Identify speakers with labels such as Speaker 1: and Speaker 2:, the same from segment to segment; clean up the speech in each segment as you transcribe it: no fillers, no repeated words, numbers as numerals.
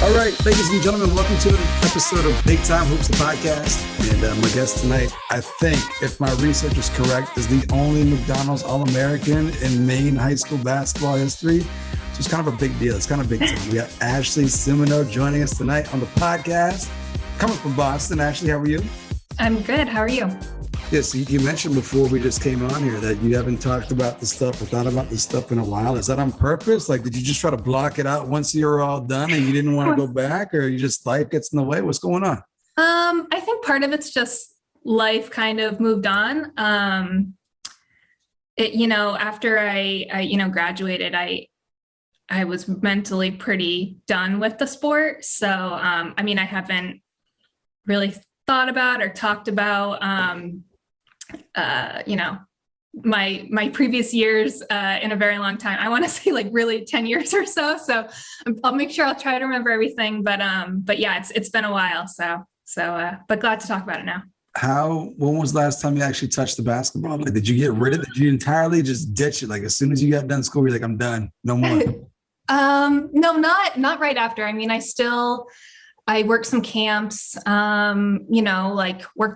Speaker 1: All right, ladies and gentlemen, welcome to an episode of Big Time Hoops, the podcast. And my guest tonight, I think, if my research is correct, is the only McDonald's All-American in Maine high school basketball history. So it's kind of a big deal. It's kind of big time. We got Ashley Cimino joining us tonight on the podcast. Coming from Boston. Ashley, how are you?
Speaker 2: I'm good. How are you?
Speaker 1: Yes, you mentioned before we just came on here that you haven't talked about this stuff or thought about this stuff in a while. Is that on purpose? Like, did you just try to block it out once you were all done and you didn't want to go back, or you just life gets in the way? What's going on?
Speaker 2: I think part of it's just life kind of moved on. After I graduated, I was mentally pretty done with the sport. So, I haven't really thought about or talked about, my previous years in a very long time. I want to say like really 10 years or so. So I'll make sure I'll try to remember everything. But yeah, it's been a while. But glad to talk about it now.
Speaker 1: When was the last time you actually touched the basketball? Like, did you get rid of it? Did you entirely just ditch it? Like, as soon as you got done school, you're like, I'm done. No more.
Speaker 2: No, not right after. I worked some camps, worked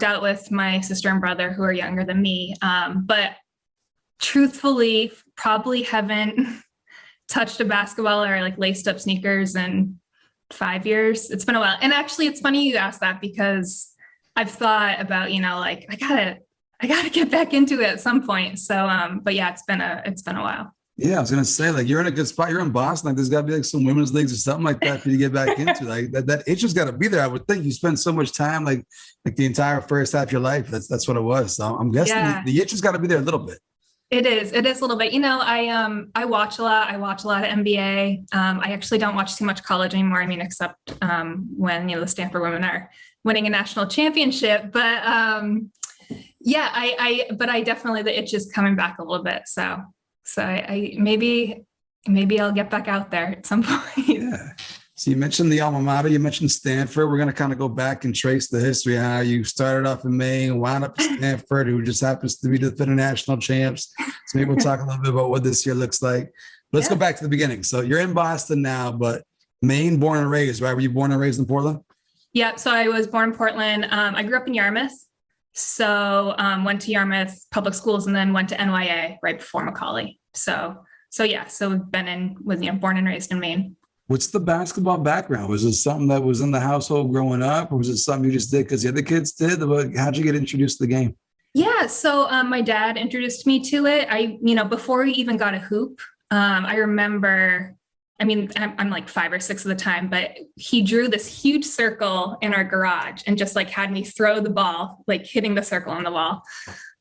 Speaker 2: out with my sister and brother who are younger than me. But truthfully, probably haven't touched a basketball or like laced up sneakers in 5 years. It's been a while. And actually it's funny you asked that because I've thought about, I gotta get back into it at some point. So, but yeah, it's been a while.
Speaker 1: Yeah, I was gonna say, like, you're in a good spot. You're in Boston. Like, there's got to be like some women's leagues or something like that for you to get back into. Like that itch has got to be there. I would think you spend so much time, like the entire first half of your life. That's what it was. So I'm guessing the itch has got to be there a little bit.
Speaker 2: It is a little bit. I watch a lot. I watch a lot of NBA. I actually don't watch too much college anymore. Except when the Stanford women are winning a national championship. But I definitely, the itch is coming back a little bit. So I maybe I'll get back out there at some point.
Speaker 1: Yeah. So you mentioned the alma mater, you mentioned Stanford. We're going to kind of go back and trace the history of how you started off in Maine, wound up at Stanford, who just happens to be the national champs. So maybe we'll talk a little bit about what this year looks like. Let's go back to the beginning. So you're in Boston now, but Maine, born and raised, right? Were you born and raised in Portland?
Speaker 2: Yeah. So I was born in Portland. I grew up in Yarmouth. So went to Yarmouth public schools and then went to NYA right before McAuley. So we've been born and raised in Maine.
Speaker 1: What's the basketball background? Was it something that was in the household growing up, or was it something you just did because the other kids did? How'd you get introduced to the game?
Speaker 2: Yeah, so my dad introduced me to it. Before we even got a hoop, I remember, I'm like 5 or 6 at the time, but he drew this huge circle in our garage and just like had me throw the ball, like hitting the circle on the wall.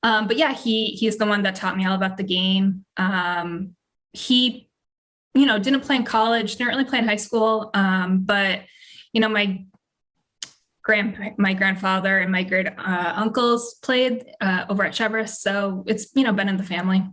Speaker 2: But yeah, he's the one that taught me all about the game. He, didn't play in college, didn't really play in high school. But my grandfather and my great uncles played over at Cheverus. So it's, been in the family.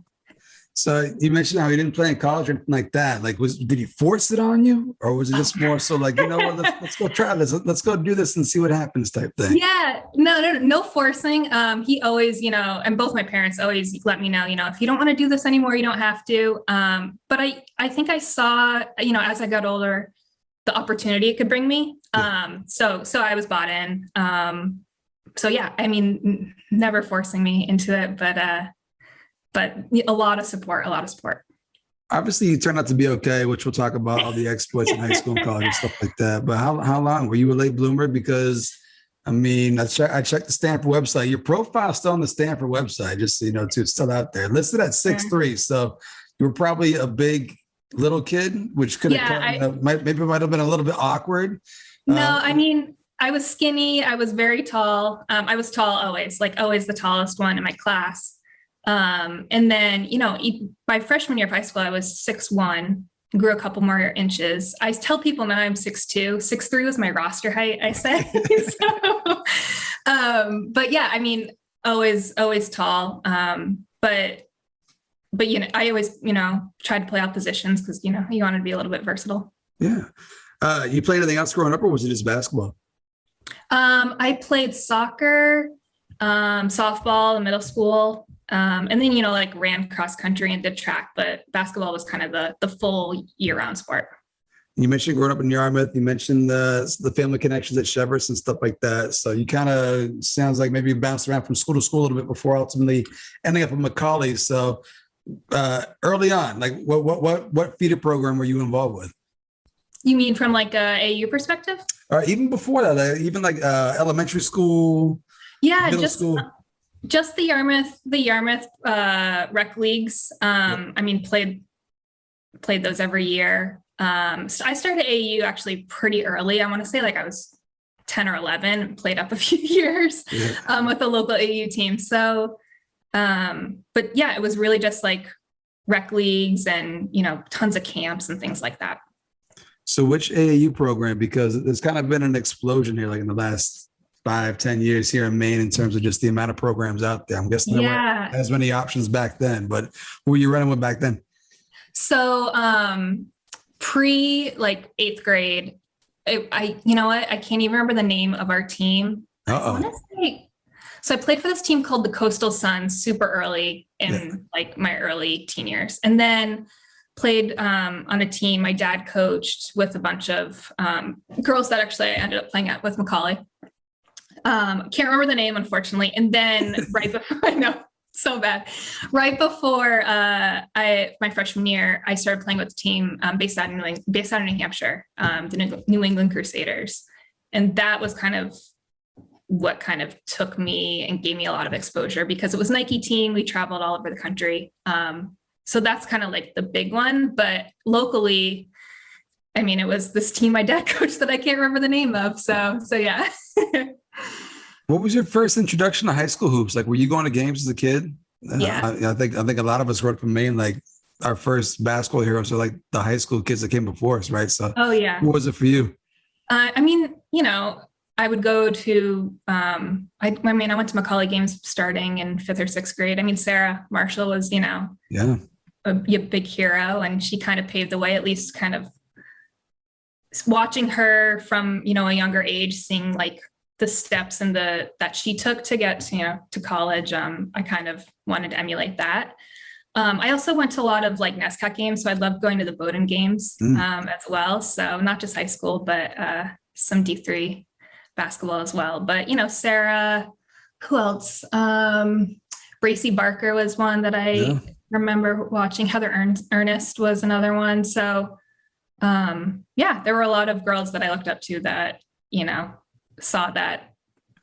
Speaker 1: So you mentioned how you didn't play in college or anything like that. Like, did he force it on you, or was it just more so like, what, let's go try this. Let's go do this and see what happens type thing?
Speaker 2: Yeah, no forcing. He always, and both my parents always let me know, if you don't want to do this anymore, you don't have to. But I think I saw, as I got older, the opportunity it could bring me. So I was bought in. So yeah, never forcing me into it, but a lot of support.
Speaker 1: Obviously, you turned out to be okay, which we'll talk about all the exploits in high school and college and stuff like that. But how long were you a late bloomer? Because I checked the Stanford website. Your profile's still on the Stanford website, just so you know, too. It's still out there, listed at 6'3". So you were probably a big little kid, which could have might have been a little bit awkward.
Speaker 2: No, I was skinny. I was very tall. I was tall always, always the tallest one in my class. And then, by freshman year of high school, I was 6'1", grew a couple more inches. I tell people now I'm 6'2", 6'3" was my roster height, I say. But yeah, always tall. But I always, tried to play out positions because, you wanted to be a little bit versatile.
Speaker 1: Yeah. You played anything else growing up, or was it just basketball?
Speaker 2: I played soccer, softball in middle school. And then, ran cross country and did track, but basketball was kind of the full year round sport.
Speaker 1: You mentioned growing up in Yarmouth. You mentioned the family connections at Cheverus and stuff like that. So you kind of sounds like maybe you bounced around from school to school a little bit before ultimately ending up at McAuley. So early on, like what feeder program were you involved with?
Speaker 2: You mean from like a AU perspective?
Speaker 1: Or even before that, even like elementary school,
Speaker 2: Yeah,
Speaker 1: middle school.
Speaker 2: just the Yarmouth rec leagues. I mean, played those every year. So I started AAU actually pretty early. I want to say like I was 10 or 11, played up a few years with the local AAU team. So, but yeah, it was really just like rec leagues and, tons of camps and things like that.
Speaker 1: So which AAU program? Because there's kind of been an explosion here, like in the last 5-10 years here in Maine in terms of just the amount of programs out there. I'm guessing there weren't as many options back then, but who were you running with back then?
Speaker 2: So, pre like 8th grade, you know what? I can't even remember the name of our team. So I played for this team called the Coastal Suns super early in like my early teen years, and then played on a team my dad coached with a bunch of girls that actually I ended up playing at with McAuley. Can't remember the name, unfortunately. And then right before, I know, so bad. Right before my freshman year, I started playing with a team based out of New Hampshire, the New England Crusaders. And that was kind of what kind of took me and gave me a lot of exposure because it was a Nike team. We traveled all over the country. So that's kind of like the big one. But locally, I mean, it was this team my dad coached that I can't remember the name of. So yeah.
Speaker 1: What was your first introduction to high school hoops? Like, were you going to games as a kid?
Speaker 2: Yeah.
Speaker 1: I think a lot of us grew up in Maine. Like, our first basketball heroes are like the high school kids that came before us, right? So,
Speaker 2: yeah.
Speaker 1: What was it for you?
Speaker 2: I mean, I would go to. I went to McAuley games starting in 5th or 6th grade. I mean, Sarah Marshall was, a big hero, and she kind of paved the way. At least, kind of watching her from a younger age, seeing like the steps and that she took to get to college. I kind of wanted to emulate that. I also went to a lot of like NESCAC games, so I loved going to the Bowdoin games as well. So not just high school, but some D3 basketball as well. But Sarah, who else? Bracy Barker was one that I remember watching. Heather Ernest was another one. So there were a lot of girls that I looked up to that saw that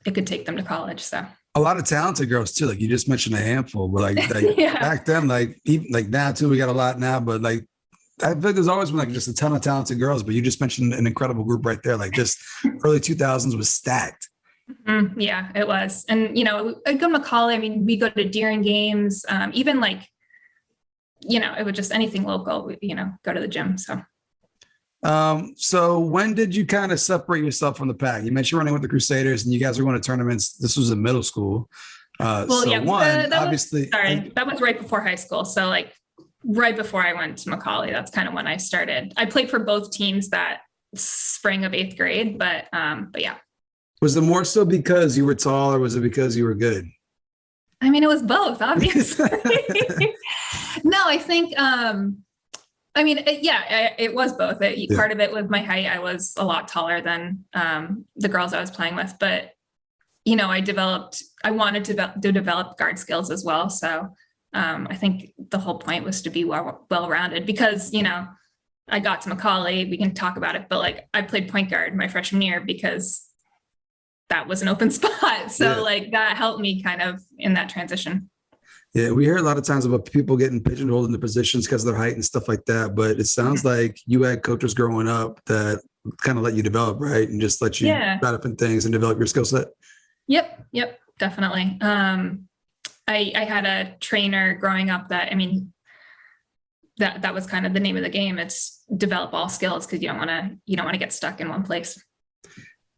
Speaker 2: it could take them to college. So
Speaker 1: a lot of talented girls too. Like you just mentioned a handful, but like back then, like even like now too, we got a lot now, but like I feel like there's always been like just a ton of talented girls, but you just mentioned an incredible group right there. Like just early 2000s was stacked.
Speaker 2: Mm-hmm. Yeah, it was. And, I'd go to McAuley. I mean, we go to Deering games, even like, it would just anything local, go to the gym.
Speaker 1: So when did you kind of separate yourself from the pack? You mentioned running with the Crusaders and you guys were going to tournaments. This was in middle school.
Speaker 2: That was right before high school. So like right before I went to McAuley, that's kind of when I started. I played for both teams that spring of 8th grade, but yeah. Was
Speaker 1: it more so because you were tall or was it because you were good?
Speaker 2: I mean, it was both, obviously. No, I think, it was both. Part of it was my height. I was a lot taller than the girls I was playing with, but, I wanted to develop guard skills as well. So I think the whole point was to be well-rounded because, I got to McAuley, we can talk about it, but like I played point guard my freshman year because that was an open spot. So like that helped me kind of in that transition.
Speaker 1: Yeah, we hear a lot of times about people getting pigeonholed into positions because of their height and stuff like that. But it sounds like you had coaches growing up that kind of let you develop, right? And just let you try different things and develop your skill set.
Speaker 2: Yep, definitely. I had a trainer growing up that, I mean, that was kind of the name of the game. It's develop all skills because you don't want to get stuck in one place.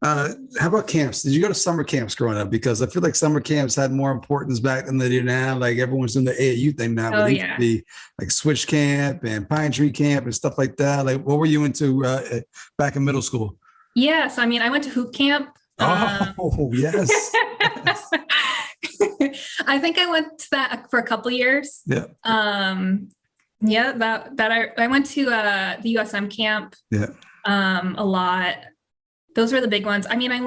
Speaker 1: How about camps? Did you go to summer camps growing up? Because I feel like summer camps had more importance back than they do now. Like everyone's doing the AAU thing now. But it used to be like Switch Camp and Pine Tree Camp and stuff like that. Like what were you into back in middle school?
Speaker 2: Yeah. So, I mean, I went to hoop camp.
Speaker 1: Oh, yes.
Speaker 2: I think I went to that for a couple of years.
Speaker 1: Yeah.
Speaker 2: Yeah, I went to the USM camp
Speaker 1: Yeah.
Speaker 2: a lot. Those were the big ones. I mean, I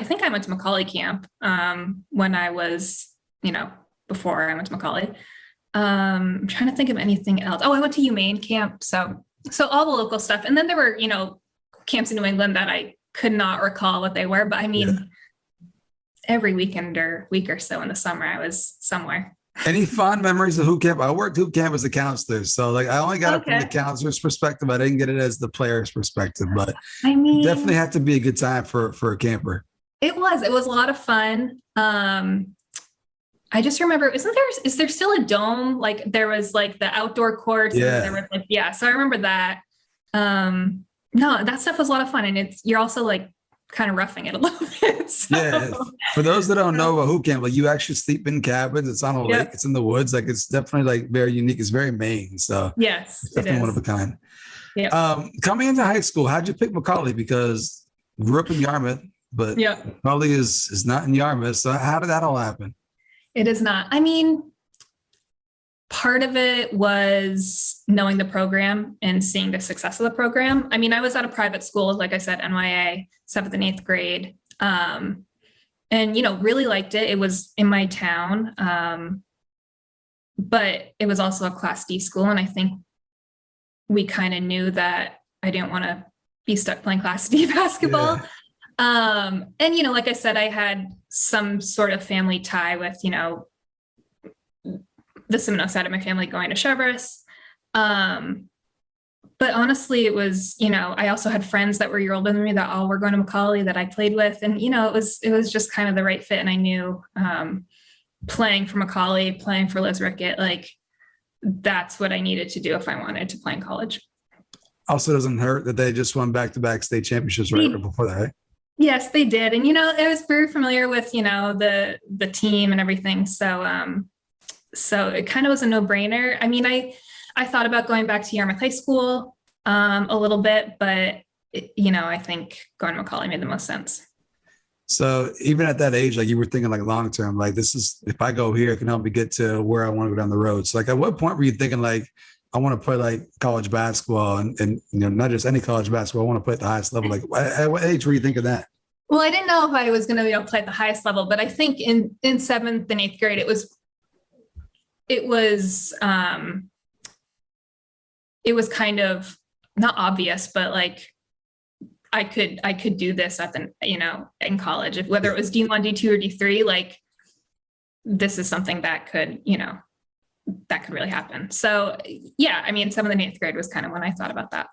Speaker 2: think I went to McAuley camp when I was, before I went to McAuley. I'm trying to think of anything else. Oh, I went to Maine camp. So all the local stuff. And then there were, camps in New England that I could not recall what they were. But I mean, every weekend or week or so in the summer, I was somewhere.
Speaker 1: Any fond memories of hoop camp? I worked hoop camp as a counselor. So like I only got it from the counselor's perspective. I didn't get it as the player's perspective, but
Speaker 2: I mean,
Speaker 1: definitely had to be a good time for a camper.
Speaker 2: It was a lot of fun. I just remember, is there still a dome? Like there was like the outdoor courts.
Speaker 1: Yeah.
Speaker 2: There was so I remember that. No, that stuff was a lot of fun. And you're also like kind of roughing it a little bit. So.
Speaker 1: Yeah. For those that don't know about hoop camp, like you actually sleep in cabins. It's on a lake. It's in the woods. Like it's definitely like very unique. It's very Maine. So
Speaker 2: yes,
Speaker 1: it's definitely one of a kind.
Speaker 2: Yeah.
Speaker 1: Coming into high school, how'd you pick McAuley? Because grew up in Yarmouth, but McAuley is not in Yarmouth. So how did that all happen?
Speaker 2: It is not. I mean, part of it was knowing the program and seeing the success of the program. I mean, I was at a private school, like I said, NYA, 7th and 8th grade. And, really liked it. It was in my town. But it was also a Class D school. And I think we kind of knew that I didn't want to be stuck playing Class D basketball.
Speaker 1: Yeah.
Speaker 2: And, like I said, I had some sort of family tie with, the Cimino side of my family going to Chevrolet. But honestly, it was, I also had friends that were a year older than me that all were going to McAuley that I played with. And, it was just kind of the right fit. And I knew playing for McAuley, playing for Liz Rickett, like that's what I needed to do if I wanted to play in college.
Speaker 1: Also doesn't hurt that they just won back-to-back state championships right before that, right?
Speaker 2: Yes, they did. And, I was very familiar with, the team and everything. So, so it kind of was a no-brainer. I mean, I thought about going back to Yarmouth High School a little bit, but, I think going to McAuley made the most sense.
Speaker 1: So even at that age, like you were thinking like long-term, like this is, if I go here, it can help me get to where I want to go down the road. So like at what point were you thinking like, I want to play like college basketball and not just any college basketball. I want to play at the highest level. Like at what age were you thinking that?
Speaker 2: Well, I didn't know if I was going to play at the highest level, but I think in 7th and 8th grade, it was kind of not obvious, but like I could do this at the, in college, whether it was D1, D2 or D3, like this is something that could, that could really happen. So yeah, I mean, 7th and 8th grade was kind of when I thought about that.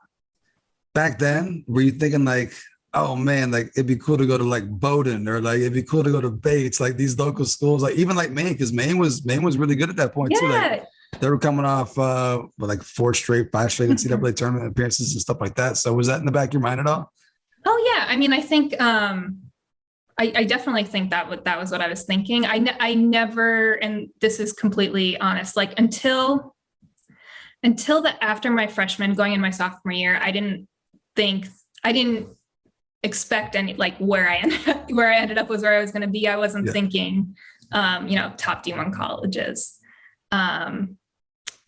Speaker 2: Back
Speaker 1: then, were you thinking like, oh man, like it'd be cool to go to like Bowdoin or like it'd be cool to go to Bates, like these local schools, like even like Maine, because Maine was really good at that point too. Like they were coming off like 5 straight NCAA tournament appearances and stuff like that. So was that in the back of your mind at all?
Speaker 2: Oh yeah, I mean, I think I definitely think that was what I was thinking. I never, and this is completely honest, like until after my freshman going in my sophomore year, I didn't expect any, like where I ended up was where I was going to be. I wasn't thinking, top D1 colleges.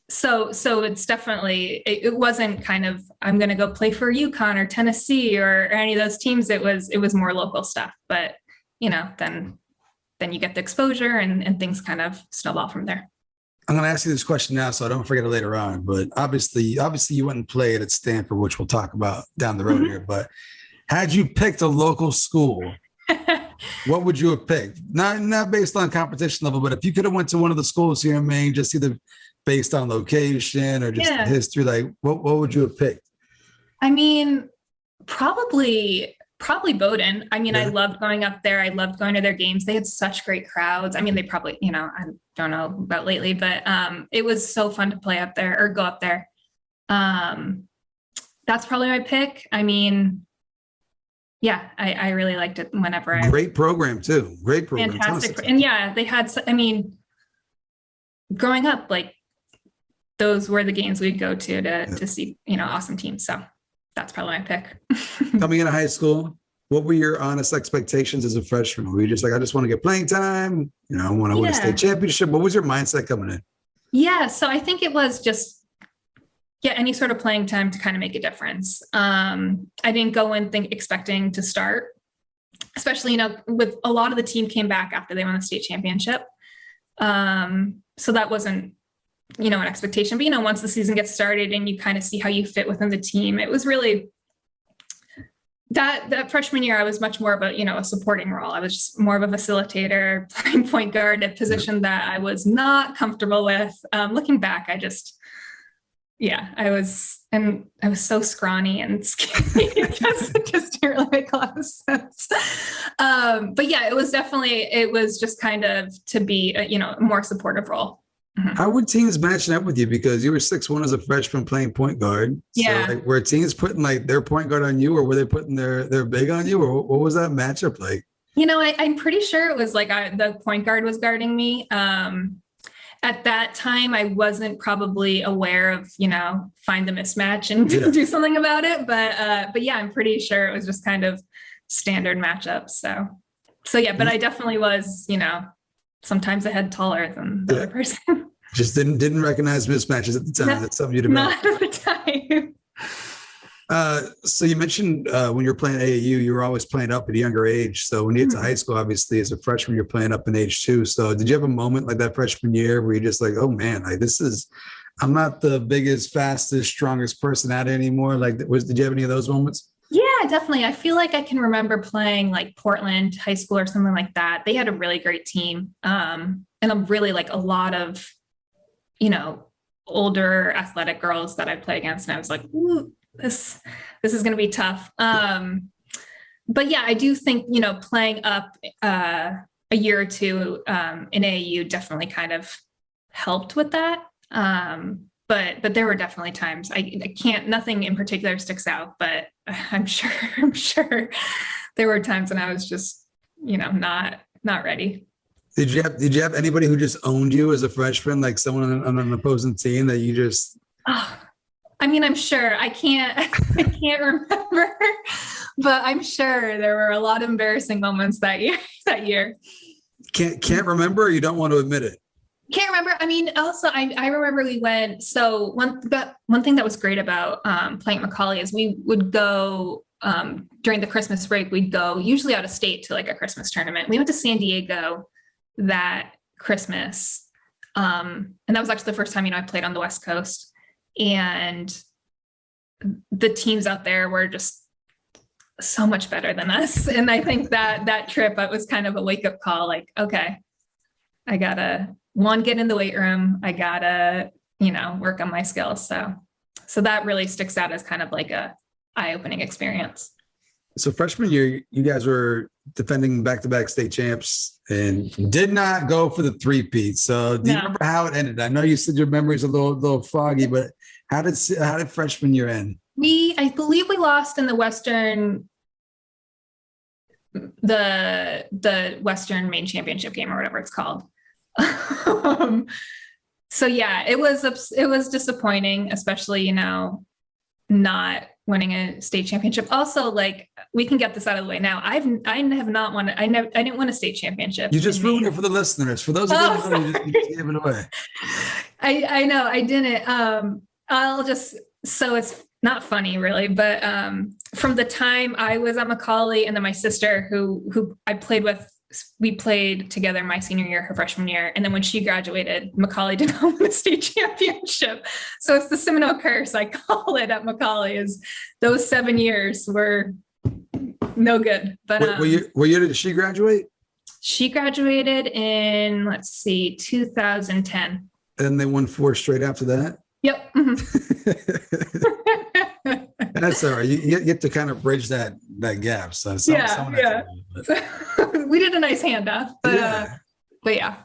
Speaker 2: So it's definitely, it wasn't kind of, I'm going to go play for UConn or Tennessee or any of those teams. It was more local stuff, but then you get the exposure and things kind of snowball from there.
Speaker 1: I'm going to ask you this question now, so I don't forget it later on, but obviously you went and played at Stanford, which we'll talk about down the road here, but had you picked a local school, what would you have picked? Not based on competition level, but if you could have went to one of the schools here in Maine, just either based on location or just history, like what would you have picked? I mean,
Speaker 2: probably Bowdoin. I mean, I loved going up there. I loved going to their games. They had such great crowds. I mean, they probably, I don't know about lately, but it was so fun to play up there or go up there. That's probably my pick. I mean, yeah, I really liked it whenever
Speaker 1: Great program too. Great program.
Speaker 2: Fantastic. And yeah, they had, I mean, growing up, like those were the games we'd go to see, awesome teams. So that's probably my pick.
Speaker 1: Coming into high school, what were your honest expectations as a freshman? Were you just like, I just want to get playing time, I want to win a state championship? What was your mindset coming in?
Speaker 2: Yeah, so I think it was just any sort of playing time to kind of make a difference. I didn't go in expecting to start, especially, with a lot of the team came back after they won the state championship. So that wasn't, an expectation, but, once the season gets started and you kind of see how you fit within the team, it was really that freshman year, I was much more of a supporting role. I was just more of a facilitator, playing point guard, a position that I was not comfortable with. Looking back, I was so scrawny and skinny. It just didn't really make a lot of sense. But yeah, it was just kind of to be a more supportive role. Mm-hmm.
Speaker 1: How were teams matching up with you? Because you were 6'1" as a freshman playing point guard.
Speaker 2: Yeah.
Speaker 1: So, were teams putting their point guard on you, or were they putting their big on you, or what was that matchup like?
Speaker 2: I'm pretty sure it was the point guard was guarding me. At that time, I wasn't probably aware of, find the mismatch and do something about it. But yeah, I'm pretty sure it was just kind of standard matchups. So yeah, but I definitely was, sometimes a head taller than the other person.
Speaker 1: Just didn't recognize mismatches at the time.
Speaker 2: No,
Speaker 1: that's something you developed.
Speaker 2: Not at the
Speaker 1: time. So you mentioned when you were playing AAU, you were always playing up at a younger age. So when you get to high school, obviously as a freshman, you're playing up in age too. So did you have a moment like that freshman year where you're just like, oh man, I'm not the biggest, fastest, strongest person out anymore? Did you have any of those moments?
Speaker 2: Yeah, definitely. I feel like I can remember playing Portland High School or something like that. They had a really great team. And really a lot of, older athletic girls that I played against. And I was like, ooh, this is going to be tough. But yeah, I do think, playing up a year or two in AAU definitely kind of helped with that. But there were definitely times I can't, nothing in particular sticks out, but I'm sure there were times when I was just, not ready.
Speaker 1: Did you have anybody who just owned you as a freshman, like someone on an opposing team that you just?
Speaker 2: I'm sure I can't remember, but I'm sure there were a lot of embarrassing moments that year.
Speaker 1: Can't remember, or you don't want to admit it?
Speaker 2: Can't remember. Also, I remember we went. So one thing that was great about playing at McAuley is we would go during the Christmas break. We'd go usually out of state to a Christmas tournament. We went to San Diego that Christmas, and that was actually the first time I played on the West Coast. And the teams out there were just so much better than us. And I think that trip, it was kind of a wake up call. Okay, I gotta get in the weight room. I gotta, work on my skills. So that really sticks out as kind of a eye-opening experience.
Speaker 1: So freshman year, you guys were defending back-to-back state champs and did not go for the three-peat. So do you remember how it ended? I know you said your memory's a little foggy, but how did freshman year end? I believe we lost in the Western Maine championship game, or whatever it's called.
Speaker 2: So yeah, it was disappointing, especially, not winning a state championship. Also, we can get this out of the way now. I didn't win a state championship. You just ruined it for the listeners. For those who don't know, you just gave it away. I know I didn't. So it's not funny really, but from the time I was at McAuley and then my sister who I played with, we played together my senior year, her freshman year. And then when she graduated, McAuley did not win the state championship. So it's the Cimino curse, I call it, at McAuley, is those 7 years were no good. But what year did she graduate? She graduated in, 2010. And they won 4 straight after that? Yep. Mm-hmm. That's all right. You get to kind of bridge that gap. So yeah. We did a nice handoff, but yeah.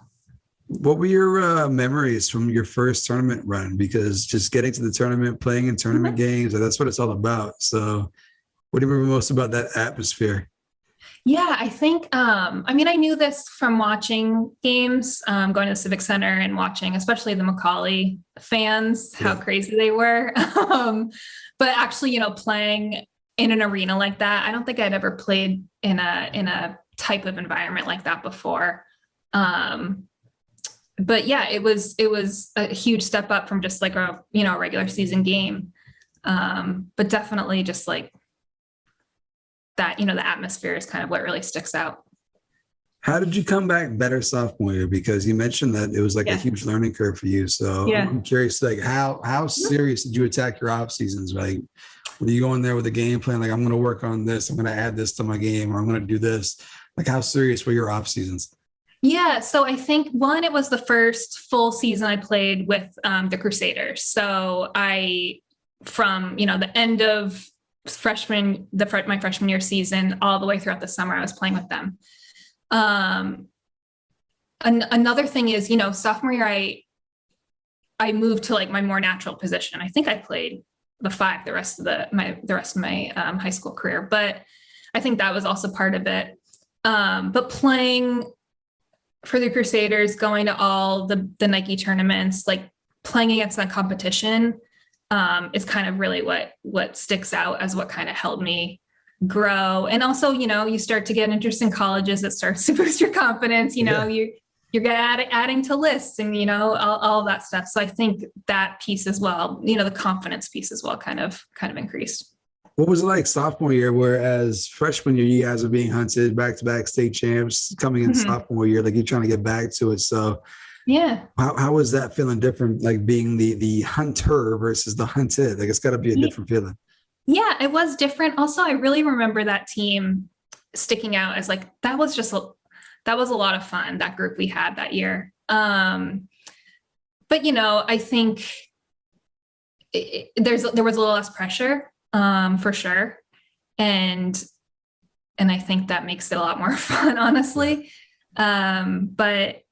Speaker 2: What were your memories from your first tournament run? Because just getting to the tournament, playing in tournament games, that's what it's all about. So what do you remember most about that atmosphere? Yeah, I think, I knew this from watching games, going to the Civic Center and watching, especially the McAuley fans, how crazy they were. But actually, playing in an arena like that, I don't think I'd ever played in a type of environment like that before. but yeah, it was a huge step up from just like a, regular season game. But definitely just like that, the atmosphere is kind of what really sticks out.
Speaker 1: How did you come back better sophomore year? Because you mentioned that it was like a
Speaker 2: Yeah.
Speaker 1: huge learning curve for you. So
Speaker 2: Yeah.
Speaker 1: I'm curious, like how serious did you attack your off seasons? Like, were you going there with a game plan? Like, I'm going to work on this. I'm going to add this to my game, or I'm going to do this. Like, how serious were your off seasons?
Speaker 2: Yeah. So I think one, it was the first full season I played with the Crusaders. So from, the end of my freshman year season, all the way throughout the summer, I was playing with them. Another thing is, sophomore year, I moved to like my more natural position. I think I played the five the rest of my high school career, but I think that was also part of it. But playing for the Crusaders, going to all the Nike tournaments, like playing against that competition, is kind of really what sticks out as what kind of helped me grow. And also, you start to get interest in colleges that starts to boost your confidence. You're adding to lists and, all that stuff. So I think that piece as well, the confidence piece as well kind of increased.
Speaker 1: What was it like sophomore year? Whereas freshman year, you guys are being hunted back-to-back state champs coming in sophomore year, like you're trying to get back to it. So
Speaker 2: yeah,
Speaker 1: how was that feeling different? Like being the hunter versus the hunted, like it's got to be a different feeling.
Speaker 2: Yeah, it was different. Also, I really remember that team sticking out as like, that was a lot of fun, that group we had that year. But, I think there was a little less pressure, for sure. And I think that makes it a lot more fun, honestly. But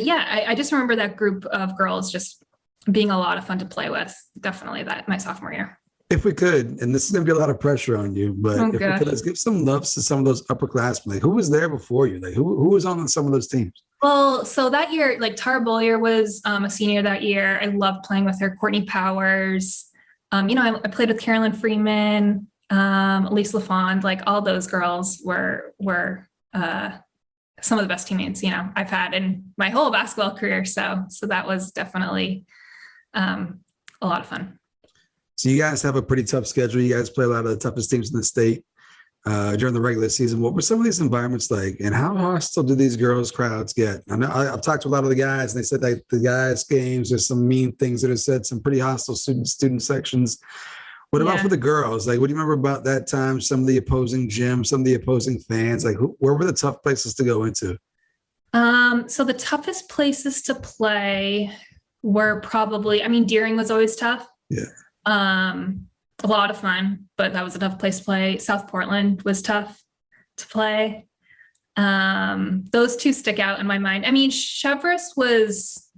Speaker 2: yeah, I just remember that group of girls just being a lot of fun to play with. Definitely that my sophomore year.
Speaker 1: If we could, and this is going to be a lot of pressure on you, but if we could, let's give some loves to some of those upperclassmen. Like, who was there before you? Like, who was on some of those teams?
Speaker 2: Well, so that year, like Tara Bollier was a senior that year. I loved playing with her. Courtney Powers. I played with Carolyn Freeman, Elise LaFond. Like all those girls were some of the best teammates I've had in my whole basketball career. So that was definitely a lot of fun.
Speaker 1: So you guys have a pretty tough schedule. You guys play a lot of the toughest teams in the state during the regular season. What were some of these environments like, and how hostile do these girls' crowds get? I know I've talked to a lot of the guys, and they said that the guys' games, there's some mean things that are said, some pretty hostile student sections. What about for the girls? Like, what do you remember about that time? Some of the opposing gyms, some of the opposing fans. Like, where were the tough places to go into?
Speaker 2: So the toughest places to play were probably, Deering was always tough.
Speaker 1: Yeah.
Speaker 2: A lot of fun, but that was a tough place to play. South Portland was tough to play. Those two stick out in my mind. Cheverus was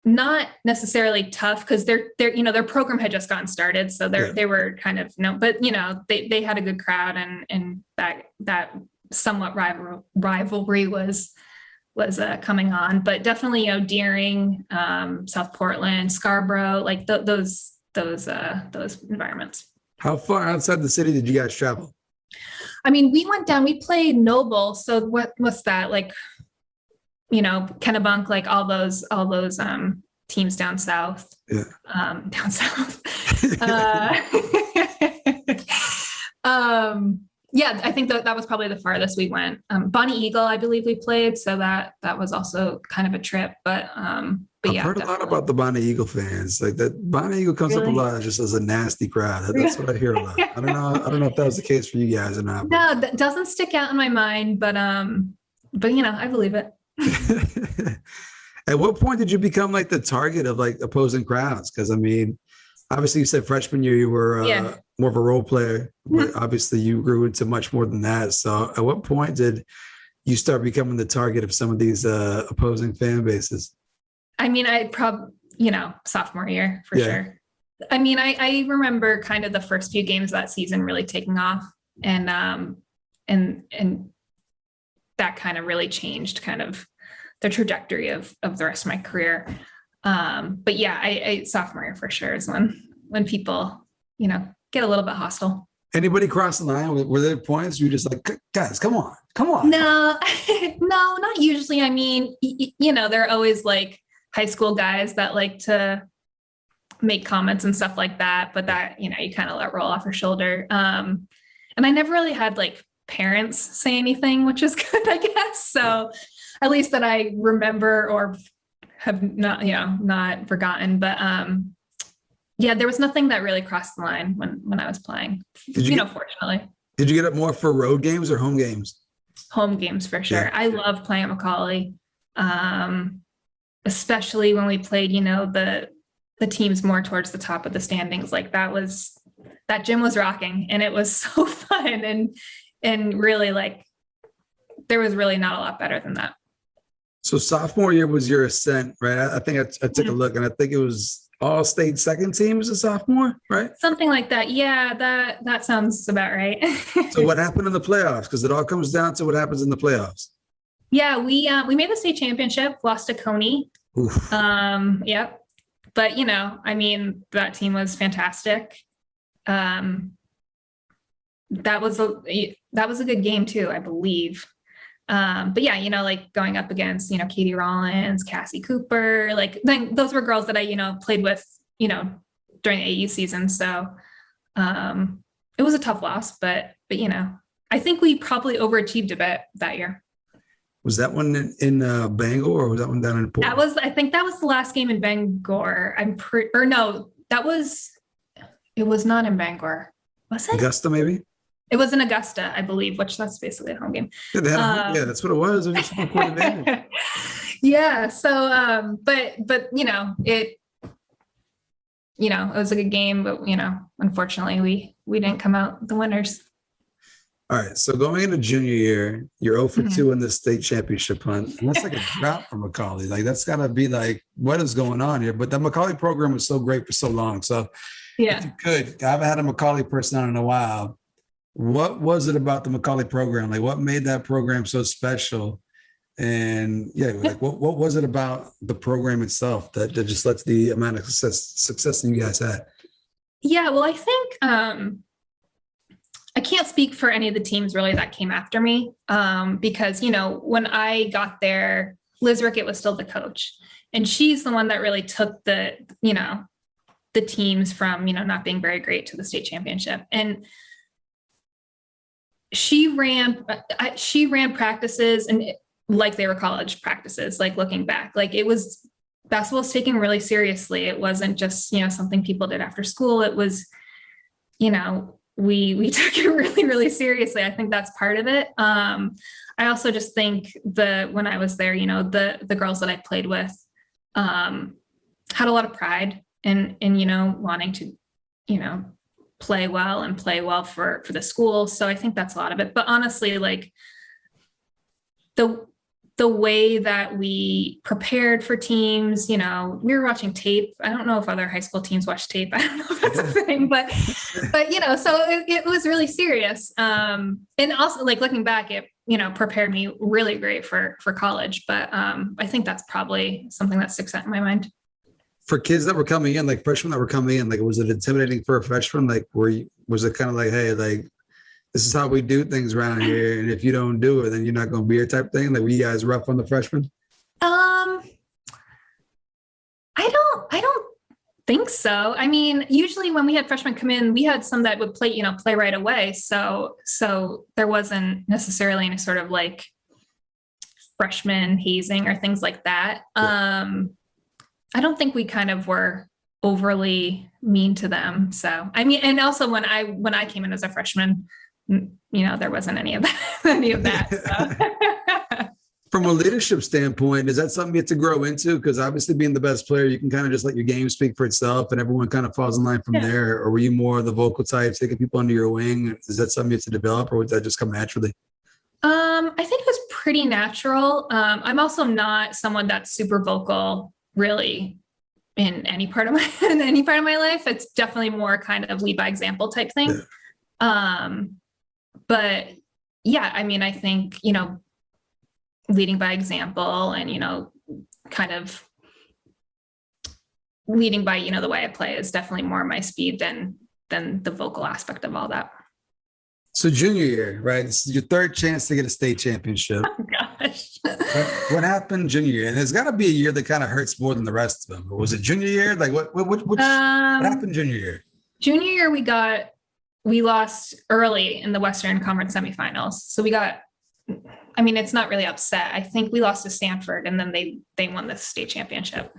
Speaker 2: not necessarily tough because their program had just gotten started, so they were kind of but they had a good crowd and that somewhat rivalry was coming on, but definitely Deering, South Portland, Scarborough, like those environments.
Speaker 1: How far outside the city did you guys travel?
Speaker 2: We went down. We played Noble. So what's that like? Kennebunk, like all those teams down south.
Speaker 1: Yeah.
Speaker 2: Down south. Yeah, I think that was probably the farthest we went. Bonnie Eagle, I believe we played, so that was also kind of a trip. But
Speaker 1: I've
Speaker 2: yeah,
Speaker 1: heard definitely a lot about the Bonnie Eagle fans. Like that Bonnie Eagle comes up a lot just as a nasty crowd. That's what I hear a lot. I don't know if that was the case for you guys or not.
Speaker 2: No, that doesn't stick out in my mind, but I believe it.
Speaker 1: At what point did you become like the target of like opposing crowds? Because obviously you said freshman year you were more of a role player, but obviously you grew into much more than that. So at what point did you start becoming the target of some of these opposing fan bases? I probably, sophomore year for sure. I remember kind of the first few games of that season really taking off and that kind of really changed kind of the trajectory of the rest of my career. But yeah, I sophomore year for sure is when people, get a little bit hostile. Anybody cross the line? Were there points you just like, guys, come on, come on?
Speaker 2: No, no, not usually. I mean, there are always like high school guys that like to make comments and stuff like that, but that, you kind of let roll off your shoulder. And I never really had like parents say anything, which is good, I guess. So at least that I remember or have not forgotten. But yeah, there was nothing that really crossed the line when I was playing, fortunately.
Speaker 1: Did you get up more for road games or home games?
Speaker 2: Home games for sure.
Speaker 1: Yeah.
Speaker 2: I love playing at McAuley, especially when we played, the teams more towards the top of the standings. Like that gym was rocking, and it was so fun, and really like there was really not a lot better than that.
Speaker 1: So sophomore year was your ascent, right? I think I took a look, and I think it was all state second team as a sophomore, right?
Speaker 2: Something like that. Yeah, that sounds about right.
Speaker 1: So what happened in the playoffs? Because it all comes down to what happens in the playoffs.
Speaker 2: Yeah, we made the state championship, lost to Coney.
Speaker 1: Oof.
Speaker 2: Yep. But I mean, that team was fantastic. That was a good game too, I believe. But yeah, like going up against, Katie Rollins, Cassie Cooper, like those were girls that I, played with, during the AU season. So it was a tough loss, but I think we probably overachieved a bit that year.
Speaker 1: Was that one in Bangor, or was that one down in Portland?
Speaker 2: I think that was the last game in Bangor. It was not in Bangor. Was it?
Speaker 1: Augusta, maybe?
Speaker 2: It was in Augusta, I believe, which that's basically a home game.
Speaker 1: Yeah, yeah, that's what it was. It was just court advantage.
Speaker 2: Yeah. So, but it was a good game, but unfortunately we didn't come out the winners.
Speaker 1: All right. So going into junior year, you're 0 for 2 in the state championship hunt. And that's like a drought for McAuley. Like that's gotta be like, what is going on here? But the McAuley program was so great for so long. So
Speaker 2: yeah,
Speaker 1: if you could, I haven't had a McAuley person on in a while. What was it about the McAuley program? Like what made that program so special? And yeah, like what was it about the program itself that just led to the amount of success that you guys had?
Speaker 2: Yeah, well, I think I can't speak for any of the teams really that came after me, because, when I got there, Liz Rickett was still the coach, and she's the one that really took the teams from, not being very great to the state championship. And she ran practices and like they were college practices, like looking back, like basketball was taken really seriously. It wasn't just, something people did after school. It was, we took it really, really seriously. I think that's part of it. I also just think when I was there, the girls that I played with had a lot of pride in wanting to, play well for the school. So I think that's a lot of it. But honestly, like the way that we prepared for teams, we were watching tape. I don't know if other high school teams watch tape. I don't know if that's a thing, but so it was really serious. And also like looking back, it, prepared me really great for college. But I think that's probably something that sticks out in my mind.
Speaker 1: For kids that were coming in, like freshmen that were coming in, like, was it intimidating for a freshman? Like, was it kind of like, hey, like, this is how we do things around here, and if you don't do it, then you're not going to be here type thing? Like, were you guys rough on the freshmen?
Speaker 2: I don't think so. I mean, usually when we had freshmen come in, we had some that would play right away. So there wasn't necessarily any sort of like freshman hazing or things like that. Yeah. I don't think we kind of were overly mean to them. So, I mean, and also when I came in as a freshman, there wasn't any of that. So.
Speaker 1: From a leadership standpoint, is that something you have to grow into? Because obviously being the best player, you can kind of just let your game speak for itself and everyone kind of falls in line from there. Or were you more the vocal type, taking people under your wing? Is that something you have to develop, or would that just come naturally? I
Speaker 2: think it was pretty natural. I'm also not someone that's super vocal really in any part of my life. It's definitely more kind of lead by example type thing. Yeah. But yeah, I mean, I think, leading by example and, kind of leading by, the way I play is definitely more my speed than the vocal aspect of all that.
Speaker 1: So junior year, right? This is your third chance to get a state championship.
Speaker 2: Oh gosh.
Speaker 1: What happened junior year? And there's got to be a year that kind of hurts more than the rest of them. Was it junior year? Like what happened junior year?
Speaker 2: Junior year, we lost early in the Western Conference semifinals. So I mean, it's not really upset. I think we lost to Stanford and then they won the state championship.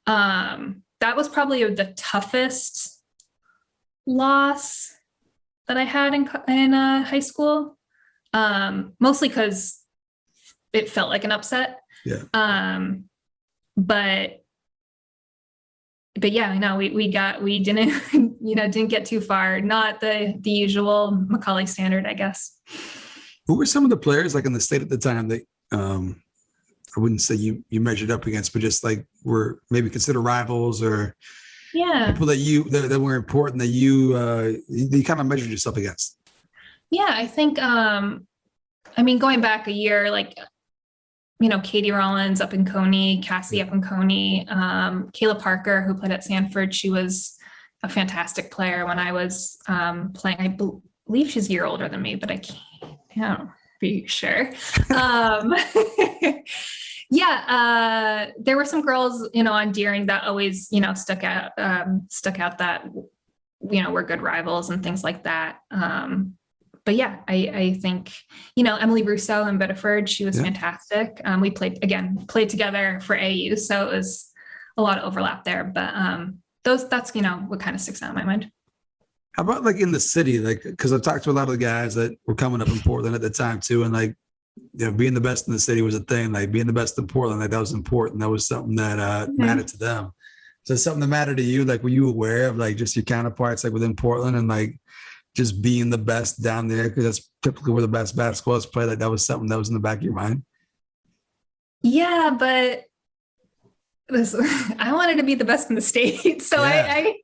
Speaker 2: That was probably the toughest loss that I had in high school. Mostly because it felt like an upset.
Speaker 1: Yeah.
Speaker 2: But yeah, no, we didn't get too far. Not the usual McAuley standard, I guess.
Speaker 1: Who were some of the players like in the state at the time that I wouldn't say you measured up against, but just like were maybe considered rivals or people that were important that you kind of measured yourself against?
Speaker 2: Yeah, I think I mean, going back a year, like, Katie Rollins up in Coney, Cassie up in Coney, Kayla Parker, who played at Stanford. She was a fantastic player when I was playing. I believe she's a year older than me, but I can't be sure. Yeah, there were some girls, on Deering that always, stuck out that, were good rivals and things like that. But yeah, I think, Emily Rousseau in Biddeford, she was fantastic. We played together for AU. So it was a lot of overlap there, but that's, what kind of sticks out in my mind.
Speaker 1: How about like in the city? Like, cause I talked to a lot of the guys that were coming up in Portland at the time too. And like, being the best in the city was a thing. Like being the best in Portland, like that was important. That was something that mattered to them. So something that mattered to you, like, were you aware of like just your counterparts, like within Portland and like, just being the best down there, because that's typically where the best basketball is played. Like that was something that was in the back of your mind.
Speaker 2: Yeah, but I wanted to be the best in the state, so I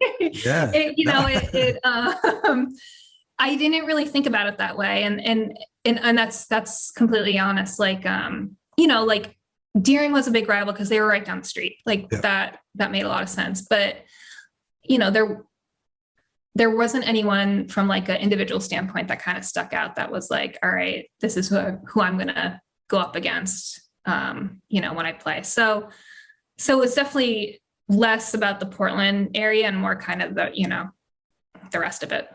Speaker 2: didn't really think about it that way, and that's completely honest. Like, like Deering was a big rival because they were right down the street. Like that made a lot of sense, but there wasn't anyone from like an individual standpoint that kind of stuck out that was like, all right, this is who I'm going to go up against, when I play. So it's definitely less about the Portland area and more kind of the rest of it.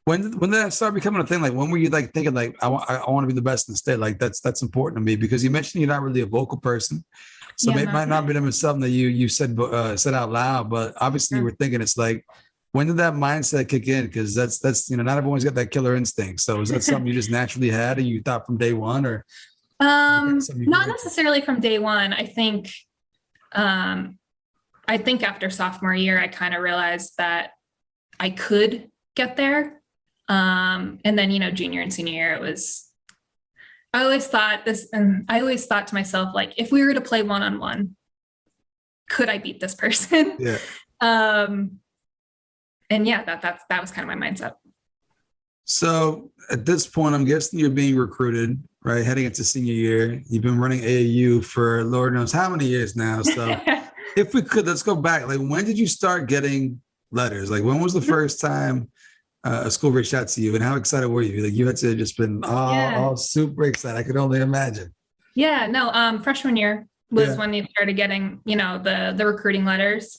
Speaker 1: When did that start becoming a thing? Like, when were you like thinking like, I want to be the best in the state? Like that's important to me, because you mentioned you're not really a vocal person. So it might not be something that you said out loud, but obviously you were thinking. It's like, when did that mindset kick in? Because that's not everyone's got that killer instinct. So is that something you just naturally had and you thought from day one, or?
Speaker 2: Not necessarily from day one. I think after sophomore year, I kind of realized that I could get there. And then, junior and senior year, I always thought to myself, like, if we were to play one-on-one, could I beat this person?
Speaker 1: Yeah.
Speaker 2: And yeah, that was kind of my mindset.
Speaker 1: So at this point, I'm guessing you're being recruited, right? Heading into senior year. You've been running AAU for Lord knows how many years now. So if we could, let's go back. Like, when did you start getting letters? Like, when was the first time a school reached out to you, and how excited were you? Like, you had to have just been all super excited. I could only imagine.
Speaker 2: Yeah, no, freshman year was when you started getting, the recruiting letters.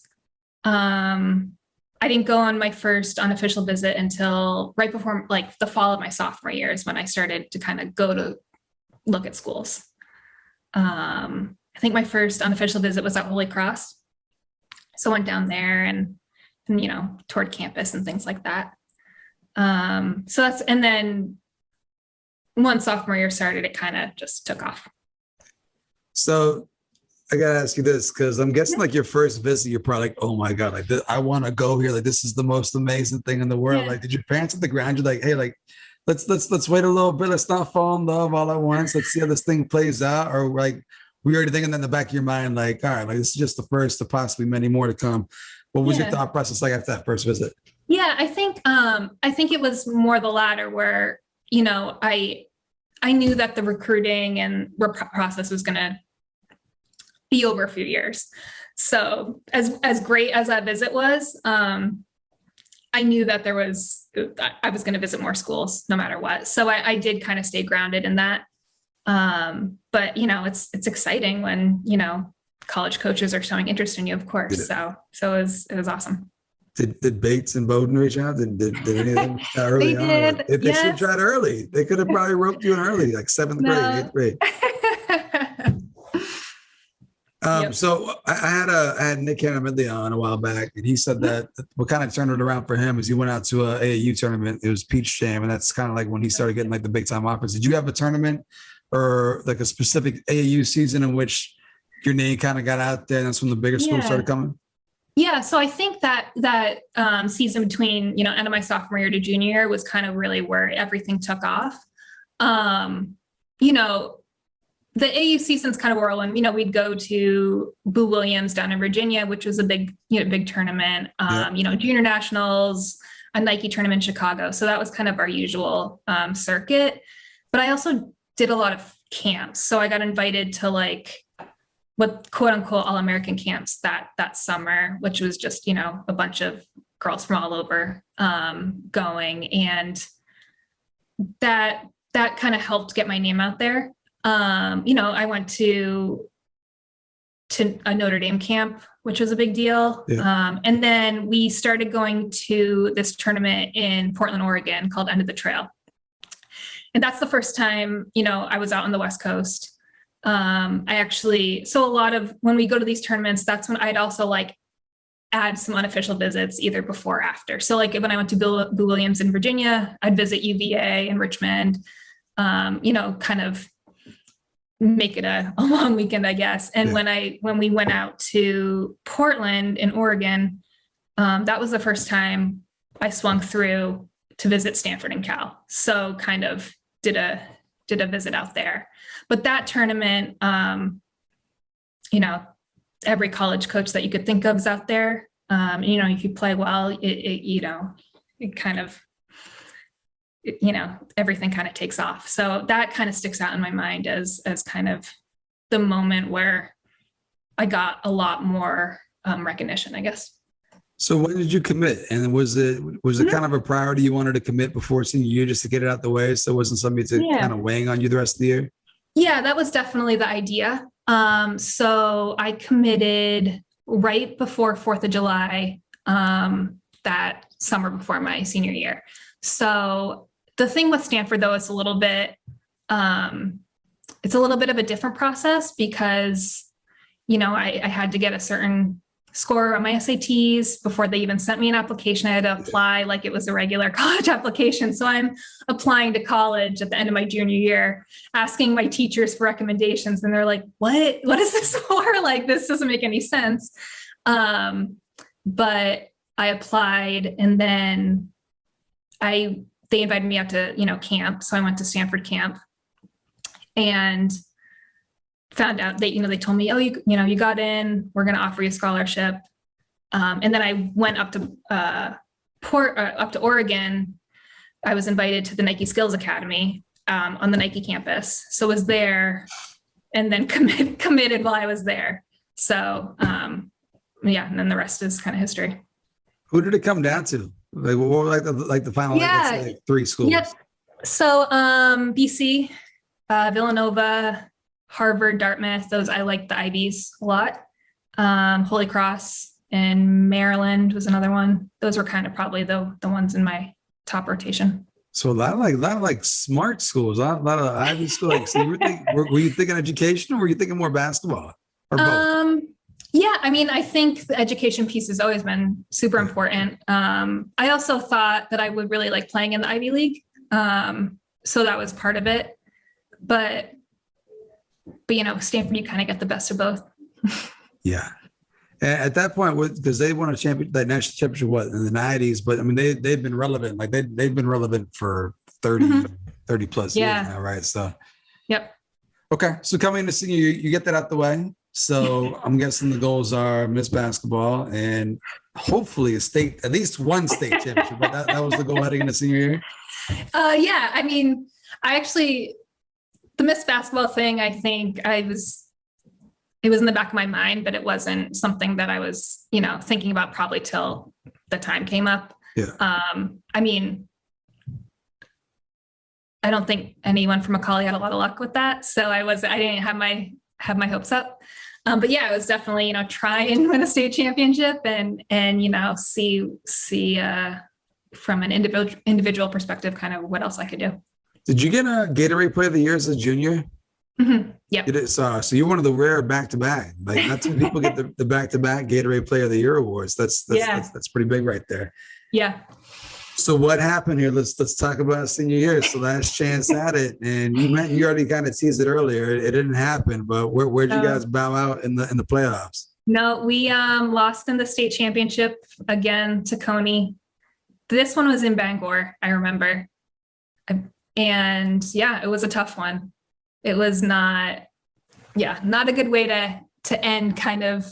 Speaker 2: I didn't go on my first unofficial visit until right before, like, the fall of my sophomore year is when I started to kind of go to look at schools. I think my first unofficial visit was at Holy Cross. So I went down there and toured campus and things like that. And then once sophomore year started, it kind of just took off.
Speaker 1: So I gotta ask you this, because I'm guessing like your first visit, you're probably like, oh my God, like I want to go here. Like, this is the most amazing thing in the world. Like, did your parents at the ground, you're like, hey, like, let's wait a little bit. Let's not fall in love all at once. Let's see how this thing plays out. Or like, we already thinking in the back of your mind, like, all right, like, this is just the first of possibly many more to come. What was your thought process like after that first visit?
Speaker 2: Yeah, I think it was more the latter, where, I knew that the recruiting and process was going to be over a few years. So as great as that visit was, I knew that I was going to visit more schools no matter what. So I did kind of stay grounded in that. But it's exciting when, college coaches are showing interest in you, of course. So it was awesome.
Speaker 1: Did Bates and Bowden reach out? Did any of them early
Speaker 2: They
Speaker 1: on?
Speaker 2: did.
Speaker 1: They should have
Speaker 2: Yes.
Speaker 1: tried early. They could have probably roped you in early, like 7th grade,
Speaker 2: No.
Speaker 1: 8th grade.
Speaker 2: Yep.
Speaker 1: So I had Nick Canamelli on a while back, and he said that what kind of turned it around for him is he went out to a AAU tournament. It was Peach Jam, and that's kind of like when he started getting like the big time offers. Did you have a tournament or like a specific AAU season in which your name kind of got out there, and that's when the bigger schools started coming?
Speaker 2: Yeah, so I think that season between end of my sophomore year to junior year was kind of really where everything took off. The AU season's kind of whirlwind. We'd go to Boo Williams down in Virginia, which was a big tournament. Junior nationals, a Nike tournament in Chicago. So that was kind of our usual circuit. But I also did a lot of camps. So I got invited to like what quote unquote all-American camps that summer, which was just, a bunch of girls from all over going. And that kind of helped get my name out there. I went to a Notre Dame camp, which was a big deal.
Speaker 1: Yeah.
Speaker 2: And then we started going to this tournament in Portland, Oregon called End of the Trail. And that's the first time, I was out on the West Coast. So a lot of when we go to these tournaments, that's when I'd also like add some unofficial visits either before or after. So like when I went to Boo Williams in Virginia, I'd visit UVA in Richmond, kind of make it a long weekend, I guess. And when we went out to Portland in Oregon, that was the first time I swung through to visit Stanford and Cal. So kind of did a visit out there. But that tournament, every college coach that you could think of is out there. If you play well, it kind of, everything kind of takes off. So that kind of sticks out in my mind as kind of the moment where I got a lot more recognition, I guess.
Speaker 1: So when did you commit? And was it kind of a priority you wanted to commit before senior year just to get it out the way? So it wasn't something to kind of weighing on you the rest of the year?
Speaker 2: Yeah, that was definitely the idea. So I committed right before 4th of July, that summer before my senior year. So the thing with Stanford, though, it's a little bit of a different process because, I had to get a certain score on my SATs before they even sent me an application. I had to apply like it was a regular college application. So I'm applying to college at the end of my junior year, asking my teachers for recommendations. And they're like, what is this for? Like, this doesn't make any sense. But I applied and then they invited me out to, camp. So I went to Stanford camp and found out that, they told me, oh, you got in, we're going to offer you a scholarship. And then I went up to Oregon. I was invited to the Nike Skills Academy on the Nike campus. So was there and then committed while I was there. So and then the rest is kind of history.
Speaker 1: Who did it come down to? Like, what were like the final like 3 schools?
Speaker 2: Yep. So BC, Villanova, Harvard, Dartmouth, those I like the Ivies a lot. Holy Cross and Maryland was another one. Those were kind of probably the ones in my top rotation. So
Speaker 1: a lot of smart schools, a lot of Ivy schools. So were you thinking education or were you thinking more basketball or both?
Speaker 2: Yeah, I mean, I think the education piece has always been super important. I also thought that I would really like playing in the Ivy League. So that was part of it. But Stanford, you kind of get the best of both.
Speaker 1: Yeah. And at that point, because they won that national championship, in the 90s, but I mean, they've been relevant. Like they've been relevant for 30 plus years now, right? So,
Speaker 2: yep.
Speaker 1: Okay. So coming into senior year, you get that out the way. So I'm guessing the goals are Miss Basketball and hopefully at least one state championship. But that was the goal heading into senior year.
Speaker 2: Yeah. I mean, the Miss Basketball thing, I think it was in the back of my mind, but it wasn't something that I was, thinking about probably till the time came up.
Speaker 1: Yeah.
Speaker 2: I mean, I don't think anyone from McAuley had a lot of luck with that. So I didn't have my hopes up. But yeah, it was definitely, try and win a state championship and see from an individual perspective, kind of what else I could do.
Speaker 1: Did you get a Gatorade Player of the Year as a junior?
Speaker 2: Mm-hmm. Yeah.
Speaker 1: So you're one of the rare back-to-back. Like, not too many people get the back-to-back Gatorade Player of the Year awards. That's pretty big right there.
Speaker 2: Yeah.
Speaker 1: So what happened here? Let's talk about senior year. So last chance at it, and you already kind of teased it earlier. It didn't happen, but where'd you guys bow out in the playoffs?
Speaker 2: No, we lost in the state championship again to Coney. This one was in Bangor, I remember, and yeah, it was a tough one. It was not a good way to end kind of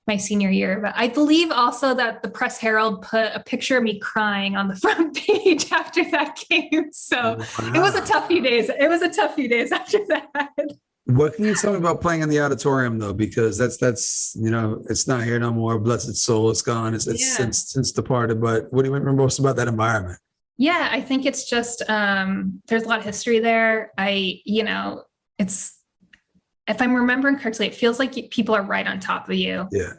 Speaker 2: my senior year. But I believe also that the Press Herald put a picture of me crying on the front page after that game. So It was a tough few days. After that.
Speaker 1: What can you tell me about playing in the auditorium though? Because that's it's not here no more. Blessed soul, it's gone. It's since departed. But what do you remember most about that environment?
Speaker 2: Yeah, I think it's just there's a lot of history there. It's, if I'm remembering correctly, it feels like people are right on top of you.
Speaker 1: Yeah.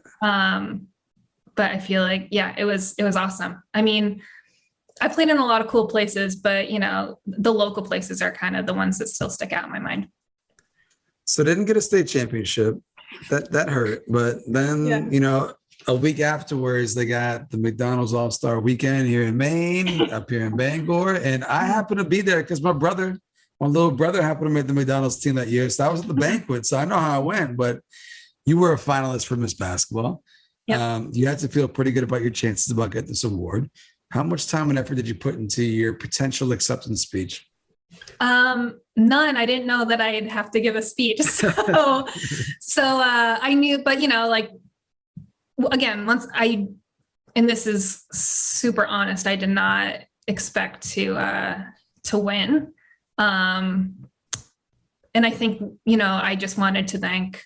Speaker 2: But I feel like, it was awesome. I mean, I played in a lot of cool places, but the local places are kind of the ones that still stick out in my mind.
Speaker 1: So didn't get a state championship. That hurt. But then, a week afterwards, they got the McDonald's All-Star Weekend here in Maine, up here in Bangor. And I happened to be there because my little brother happened to make the McDonald's team that year. So I was at the banquet. So I know how it went. But you were a finalist for Miss Basketball. Yep. You had to feel pretty good about your chances about getting this award. How much time and effort did you put into your potential acceptance speech?
Speaker 2: None. I didn't know that I'd have to give a speech. So I knew, but again, and this is super honest, I did not expect to win. And I think, I just wanted to thank,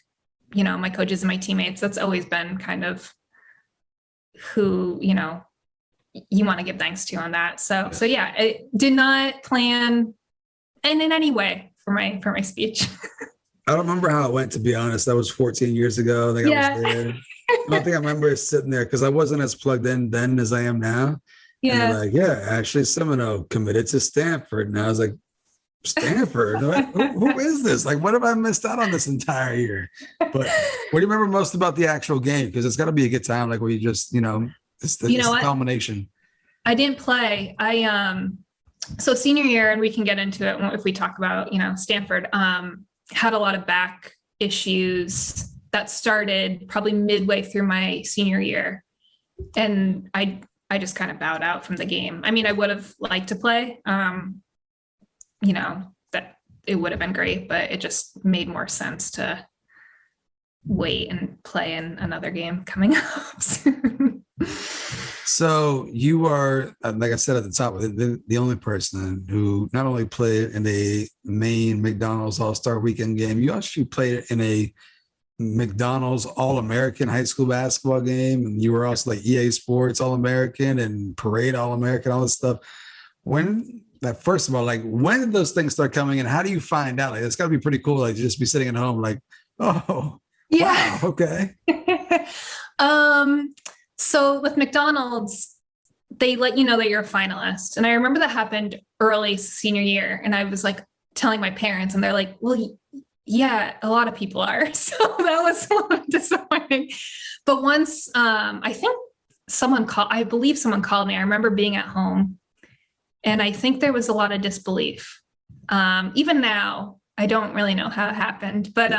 Speaker 2: my coaches and my teammates. That's always been kind of who, you want to give thanks to on that. So yeah, I did not plan and in any way for my speech.
Speaker 1: I don't remember how it went, to be honest. That was 14 years ago. I think I was there. I don't think I remember sitting there because I wasn't as plugged in then as I am now.
Speaker 2: Yeah.
Speaker 1: And Ashley Cimino committed to Stanford. And I was like, Stanford? who is this? Like, what have I missed out on this entire year? But what do you remember most about the actual game? Because it's got to be a good time, like where you just, it's the culmination.
Speaker 2: I didn't play. So senior year, and we can get into it if we talk about, Stanford, had a lot of back issues that started probably midway through my senior year. And I just kind of bowed out from the game. I mean, I would have liked to play, that it would have been great, but it just made more sense to wait and play in another game coming up soon.
Speaker 1: So you are, like I said at the top, the only person who not only played in a Maine McDonald's All-Star Weekend game, you actually played in a McDonald's All-American high school basketball game. And you were also like EA Sports All-American and Parade All-American, all this stuff. First of all, like, when did those things start coming in? How do you find out? Like, it's got to be pretty cool. Like, to just be sitting at home, like, oh, yeah, wow, okay.
Speaker 2: So with McDonald's, they let you know that you're a finalist. And I remember that happened early senior year. And I was like telling my parents, and they're like, well, yeah, a lot of people are. So that was a little disappointing. But once, I believe someone called me. I remember being at home, and I think there was a lot of disbelief. Even now, I don't really know how it happened, but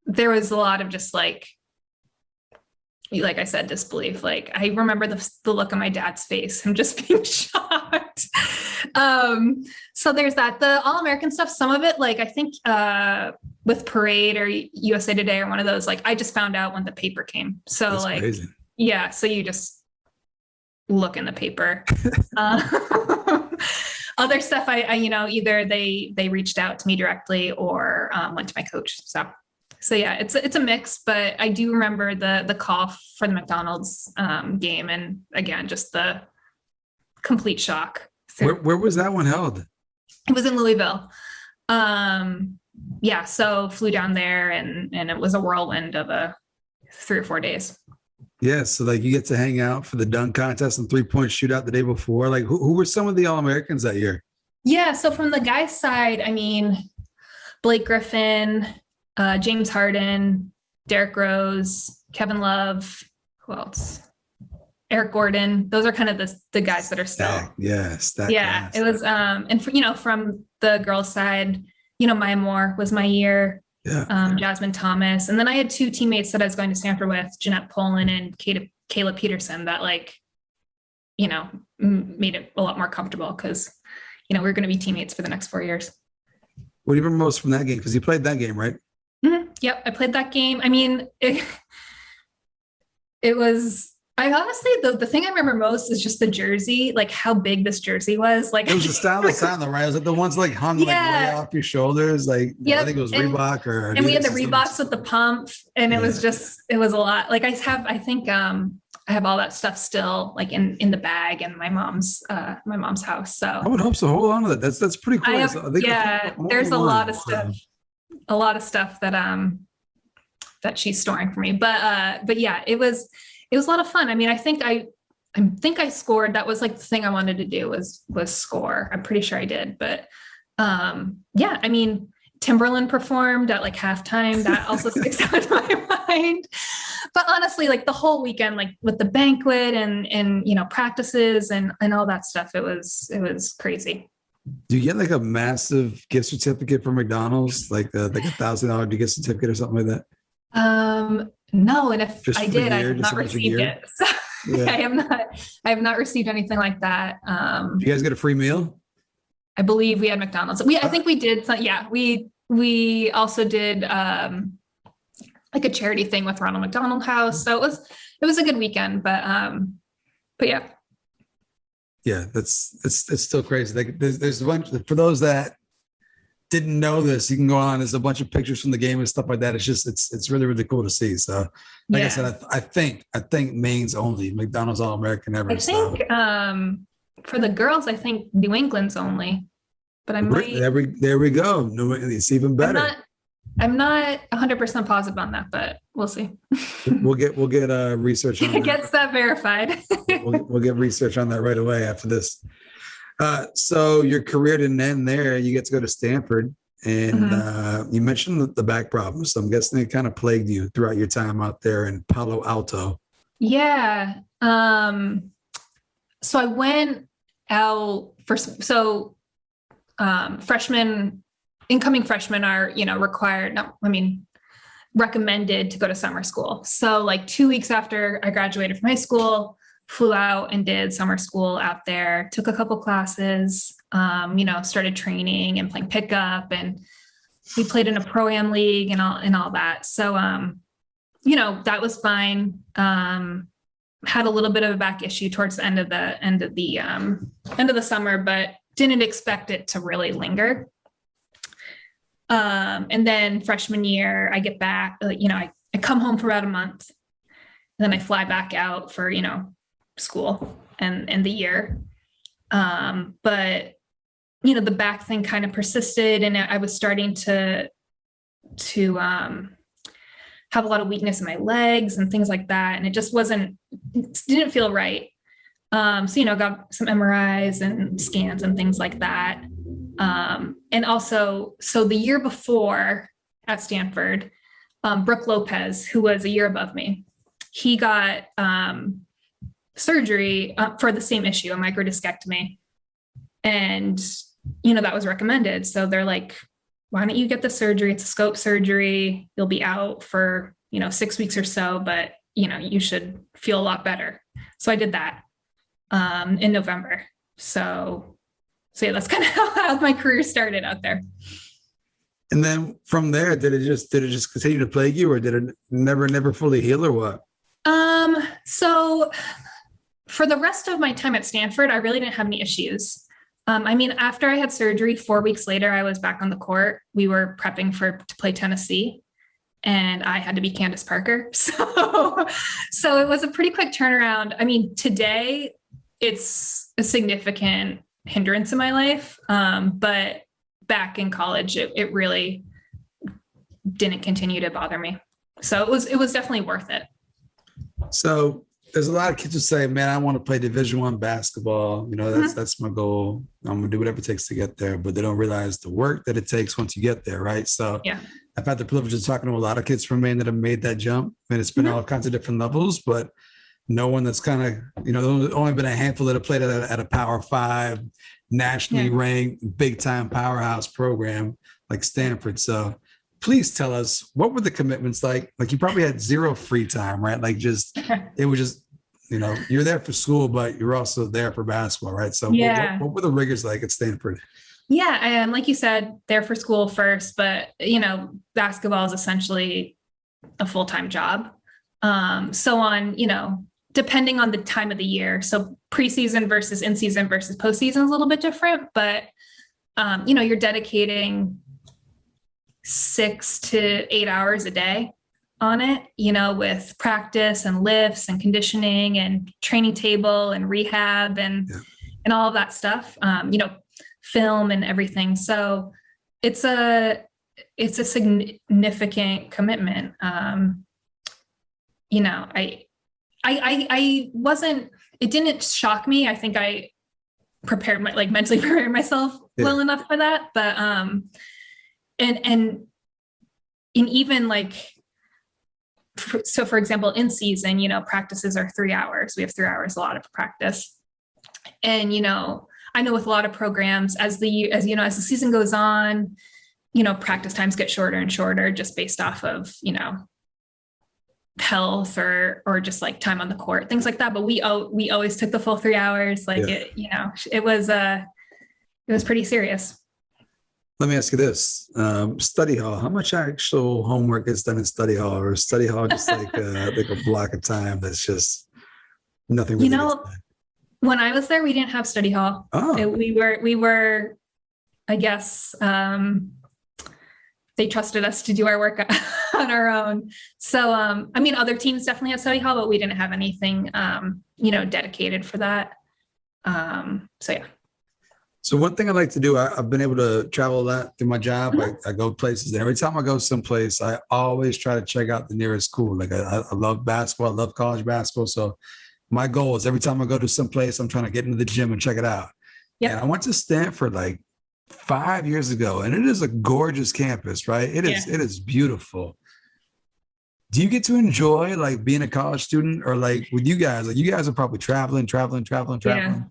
Speaker 2: there was a lot of just like I said, disbelief. Like, I remember the look on my dad's face, him just being shocked. So there's that. The All-American stuff, some of it, like, I think with Parade or USA Today or one of those, like, I just found out when the paper came. So that's like, crazy. Yeah, so you just look in the paper. Other stuff, I either they reached out to me directly or went to my coach. So yeah, it's a mix, but I do remember the call for the McDonald's game, and again, just the complete shock.
Speaker 1: Where was that one held?
Speaker 2: It was in Louisville. Yeah, so flew down there, and it was a whirlwind of 3 or 4 days.
Speaker 1: Yeah, so like you get to hang out for the dunk contest and 3-point shootout the day before. Like who were some of the All-Americans that year?
Speaker 2: Yeah, so from the guys' side, I mean, Blake Griffin, James Harden, Derrick Rose, Kevin Love, who else? Eric Gordon. Those are kind of the guys that are still.
Speaker 1: Yeah.
Speaker 2: It was, and from the girls' side, Maya Moore was my year.
Speaker 1: Yeah.
Speaker 2: Jasmine Thomas. And then I had 2 teammates that I was going to Stanford with, Jeanette Poland and Kayla Peterson, that made it a lot more comfortable because, we're going to be teammates for the next 4 years.
Speaker 1: What do you remember most from that game? Because you played that game, right?
Speaker 2: Mm-hmm. Yep. I played that game. I mean, it was, I honestly, the thing I remember most is just the jersey, like how big this jersey was. Like
Speaker 1: it was the stylish sound, though, right? It was like the ones like hung like way off your shoulders. Like I think it was Reebok or
Speaker 2: and we had the Reeboks with the pump, and it was a lot. Like I have all that stuff still like in the bag in my mom's house. So
Speaker 1: I would hope so. Hold on to that. That's pretty cool.
Speaker 2: There's a lot of stuff that she's storing for me. But yeah, it was a lot of fun. I mean, I think I scored. That was like the thing I wanted to do was score. I'm pretty sure I did. But yeah, I mean, Timberland performed at like halftime. That also sticks out in my mind. But honestly, like the whole weekend, like with the banquet and practices and all that stuff, it was crazy.
Speaker 1: Do you get like a massive gift certificate from McDonald's, like $1,000 gift certificate or something like that?
Speaker 2: No, and if
Speaker 1: Just
Speaker 2: I did, I have not
Speaker 1: a
Speaker 2: received it. So
Speaker 1: Yeah.
Speaker 2: I have not received anything like that.
Speaker 1: Do you guys get a free meal?
Speaker 2: I believe we had McDonald's. I think we did. Yeah, we also did like a charity thing with Ronald McDonald House. So it was a good weekend, but yeah.
Speaker 1: Yeah, it's still crazy. Like there's a bunch for those that didn't know this. You can go on. There's a bunch of pictures from the game and stuff like that. It's just it's really really cool to see. So like I said, I think Maine's only McDonald's All-American ever.
Speaker 2: I think for the girls, I think New England's only. But I might.
Speaker 1: There we go. It's even better.
Speaker 2: I'm not 100% positive on that, but we'll see.
Speaker 1: We'll get research on that.
Speaker 2: It gets that verified.
Speaker 1: we'll get research on that right away after this. So your career didn't end there. You get to go to Stanford, and you mentioned the back problems. So I'm guessing it kind of plagued you throughout your time out there in Palo Alto.
Speaker 2: Yeah. So I went out incoming freshmen are, recommended to go to summer school. So like 2 weeks after I graduated from high school, flew out and did summer school out there, took a couple classes, started training and playing pickup, and we played in a pro-am league and all that. So, that was fine. Had a little bit of a back issue towards the end of the summer, but didn't expect it to really linger. And then freshman year, I get back, I come home for about a month, and then I fly back out for, school and the year. But, the back thing kind of persisted, and I was starting to have a lot of weakness in my legs and things like that. And it just didn't feel right. So, got some MRIs and scans and things like that. And also, so the year before at Stanford, Brooke Lopez, who was a year above me, he got surgery for the same issue, a microdiscectomy. And, that was recommended. So they're like, why don't you get the surgery? It's a scope surgery. You'll be out for, 6 weeks or so, but, you should feel a lot better. So I did that in November. So yeah, that's kind of how my career started out there.
Speaker 1: And then from there, did it just continue to plague you, or did it never fully heal, or what?
Speaker 2: So for the rest of my time at Stanford, I really didn't have any issues. After I had surgery, 4 weeks later, I was back on the court. We were prepping to play Tennessee. and I had to be Candace Parker. So it was a pretty quick turnaround. I mean, today it's a significant hindrance in my life. But back in college, it really didn't continue to bother me. So it was definitely worth it.
Speaker 1: So there's a lot of kids who say, man, I want to play Division I basketball. You know, that's my goal. I'm going to do whatever it takes to get there, but they don't realize the work that it takes once you get there. Right. So yeah. I've had the privilege of talking to a lot of kids from Maine that have made that jump, and it's been all kinds of different levels, but no one that's kind of, you know, there's only been a handful that have played at a Power 5, nationally ranked, big time powerhouse program like Stanford. So please tell us, what were the commitments like? Like, you probably had zero free time, right? Like, just, it was just, you know, you're there for school, but you're also there for basketball, right? So what were the rigors like at Stanford?
Speaker 2: Yeah. And like you said, there for school first, but, you know, basketball is essentially a full-time job. So on, you know, depending on the time of the year. So preseason versus in-season versus postseason is a little bit different, but, you know, you're dedicating 6 to 8 hours a day on it, you know, with practice and lifts and conditioning and training table and rehab and all of that stuff, you know, film and everything. So it's a significant commitment. You know, I wasn't, it didn't shock me. I think I mentally prepared myself well enough for that. But, and even like, so for example, in season, you know, practices are 3 hours. We have 3 hours a lot of practice. And, you know, I know with a lot of programs, as the season goes on, you know, practice times get shorter and shorter just based off of, you know, health or just like time on the court, things like that. But we always took the full 3 hours. Like it, you know, it was pretty serious.
Speaker 1: Let me ask you this, study hall, how much actual homework is done in study hall, or is study hall just like a block of time that's just nothing really? You know,
Speaker 2: when I was there, we didn't have study hall. We were, I guess, they trusted us to do our work on our own. So, I mean, other teams definitely had study hall, but we didn't have anything, you know, dedicated for that. So yeah.
Speaker 1: So one thing I like to do, I've been able to travel a lot through my job. I go places, and every time I go someplace, I always try to check out the nearest school. Like I love basketball, I love college basketball. So my goal is every time I go to some place, I'm trying to get into the gym and check it out. Yep. And I went to Stanford like 5 years ago, and it is a gorgeous campus, right? It is beautiful. Do you get to enjoy like being a college student, or like with you guys? Like, you guys are probably traveling. Yeah.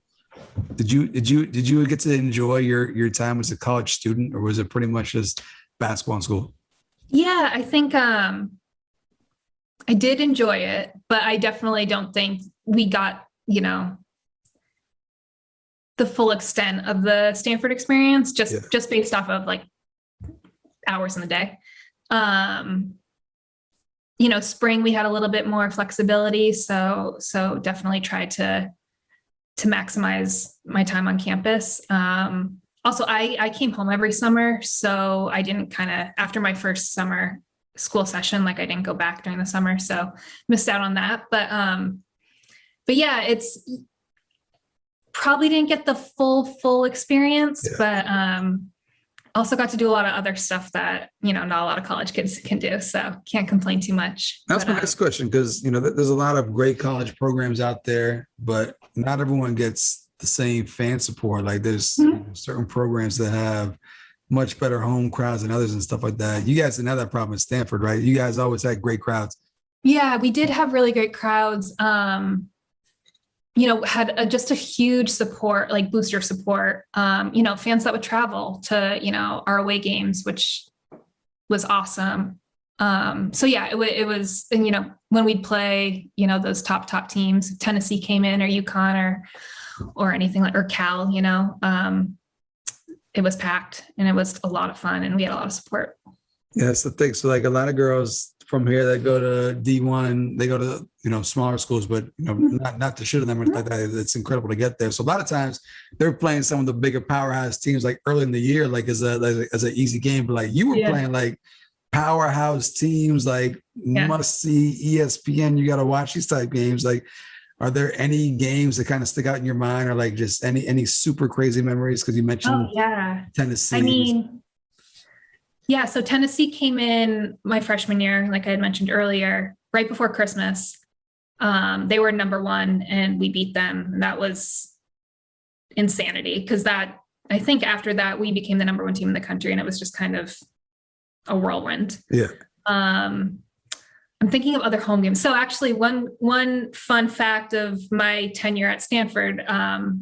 Speaker 1: Did you get to enjoy your time as a college student, or was it pretty much just basketball in school?
Speaker 2: Yeah, I think I did enjoy it, but I definitely don't think we got, you know, the full extent of the Stanford experience just based off of like hours in the day. You know, spring we had a little bit more flexibility, so definitely tried to maximize my time on campus. Also, I came home every summer, so I didn't after my first summer school session, like I didn't go back during the summer, so missed out on that. But yeah, it's probably didn't get the full experience, but also got to do a lot of other stuff that, you know, not a lot of college kids can do. So can't complain too much.
Speaker 1: That's my next question, because, you know, there's a lot of great college programs out there, but not everyone gets the same fan support. Like there's certain programs that have much better home crowds than others and stuff like that. You guys didn't have that problem at Stanford, right? You guys always had great crowds. Yeah,
Speaker 2: we did have really great crowds. You know, had just a huge support, like booster support, you know, fans that would travel to, you know, our away games, which was awesome. So yeah, it was, and, you know, when we'd play, you know, those top teams, Tennessee came in, or UConn or anything like, or Cal, you know, it was packed, and it was a lot of fun, and we had a lot of support.
Speaker 1: Yeah, that's the thing. So like a lot of girls from here that go to D1, they go to, you know, smaller schools, but, you know, not to shit on them or like that. It's incredible to get there. So a lot of times they're playing some of the bigger powerhouse teams like early in the year, like as an easy game. But like you were playing like powerhouse teams, like must see ESPN. You got to watch these type games. Like, are there any games that kind of stick out in your mind, or like just any super crazy memories? Because you mentioned Tennessee.
Speaker 2: I mean, yeah. So Tennessee came in my freshman year, like I had mentioned earlier, right before Christmas. They were number one and we beat them. And that was insanity because I think after that we became the number one team in the country, and it was just kind of a whirlwind.
Speaker 1: Yeah.
Speaker 2: I'm thinking of other home games. So actually one fun fact of my tenure at Stanford,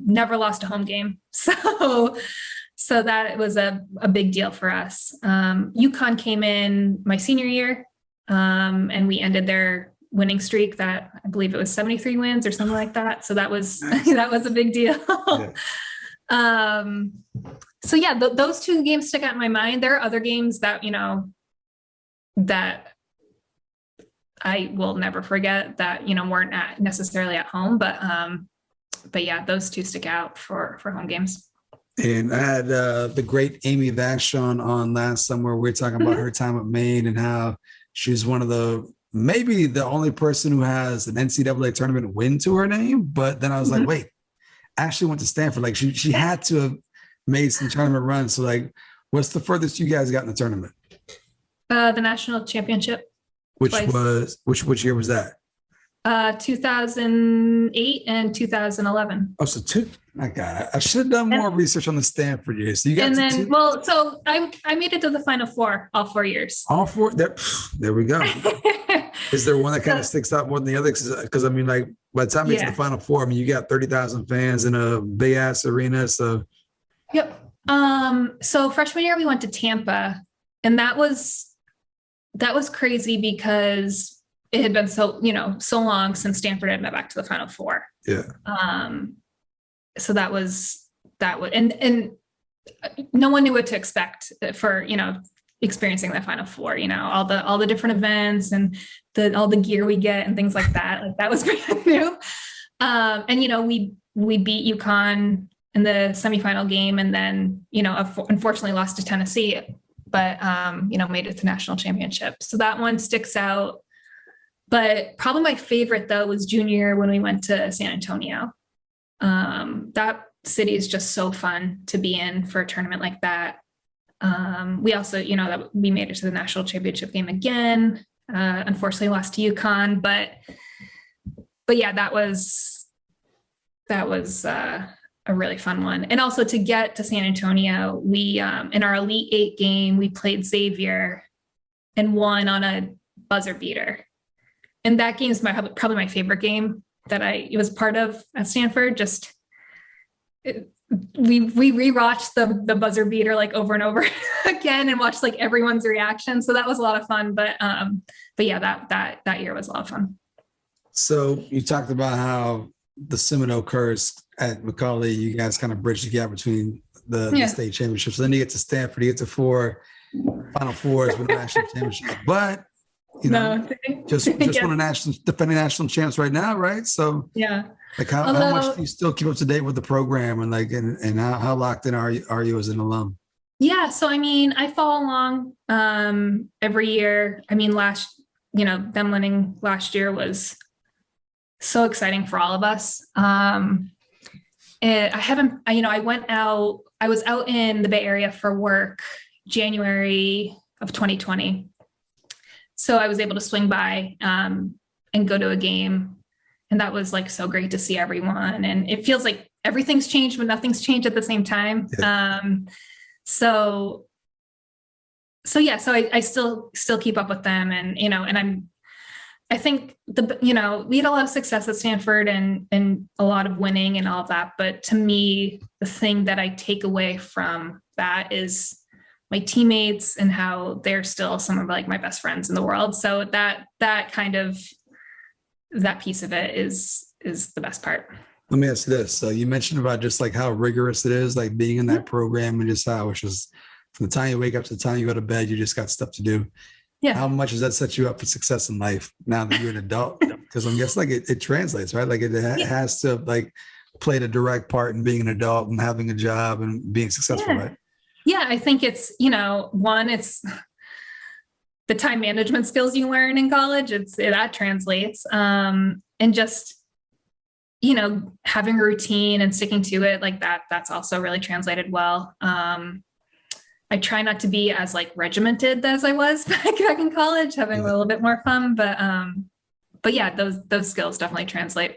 Speaker 2: never lost a home game. So that was a big deal for us. UConn came in my senior year, and we ended their winning streak that I believe it was 73 wins or something like that. So that was, that was a big deal. Yeah. So yeah, those two games stick out in my mind. There are other games that, that I will never forget that, weren't necessarily at home, but yeah, those two stick out for home games.
Speaker 1: And I had the great Amy Vachon on last summer. We were talking about her time at Maine and how she's one of maybe the only person who has an NCAA tournament win to her name. But then I was like, wait, Ashley went to Stanford. Like she had to have made some tournament runs. So like, what's the furthest you guys got in the tournament?
Speaker 2: The national championship.
Speaker 1: Which year was that?
Speaker 2: 2008 and 2011.
Speaker 1: Oh, so two. My God, I should have done more research on the Stanford years. So you got
Speaker 2: so I made it to the Final Four all 4 years.
Speaker 1: All four. There we go. Is there one that kind of sticks out more than the other? Because I mean, like by the time you get to the Final Four, I mean, you got 30,000 fans in a big ass arena. So.
Speaker 2: Yep. So freshman year we went to Tampa, and that was crazy because it had been so long since Stanford had met back to the Final Four. Yeah. So that was, and no one knew what to expect for, experiencing the Final Four, all the different events and all the gear we get and things like that. Like that was brand new. And, we beat UConn in the semifinal game, and then, unfortunately lost to Tennessee, but, made it to national championship. So that one sticks out. But probably my favorite though was junior year when we went to San Antonio. That city is just so fun to be in for a tournament like that. We also, that we made it to the national championship game again. Unfortunately lost to UConn, but yeah, that was a really fun one. And also to get to San Antonio, we in our Elite Eight game, we played Xavier and won on a buzzer beater. And that game is probably my favorite game that I was part of at Stanford. We rewatched the buzzer beater like over and over again and watched like everyone's reaction. So that was a lot of fun. But yeah, that year was a lot of fun.
Speaker 1: So you talked about how the Cimino curse at McAuley, you guys kind of bridged the gap between the state championships. So then you get to Stanford, you get to 4 Final Fours with the national championship. But just won defending national champs right now, right? So like how much do you still keep up to date with the program, and like and how locked in are you as an alum?
Speaker 2: Yeah, so I mean, I follow along every year. I mean, them winning last year was so exciting for all of us. And I was out in the Bay Area for work January of 2020. So I was able to swing by and go to a game. And that was like so great to see everyone. And it feels like everything's changed, but nothing's changed at the same time. Yeah. So I still keep up with them, and, I think we had a lot of success at Stanford and a lot of winning and all of that. But to me, the thing that I take away from that is my teammates and how they're still some of like my best friends in the world. So that piece of it is the best part.
Speaker 1: Let me ask you this. So you mentioned about just like how rigorous it is, like being in that program, and just how it's just from the time you wake up to the time you go to bed, you just got stuff to do. Yeah. How much does that set you up for success in life now that you're an adult? Because I guess like it translates, right? Like it has to like played a direct part in being an adult and having a job and being successful, right?
Speaker 2: Yeah, I think it's, one, it's the time management skills you learn in college, that translates. And just, having a routine and sticking to it like that, that's also really translated well. I try not to be as like regimented as I was back in college, having a little bit more fun, but yeah, those skills definitely translate.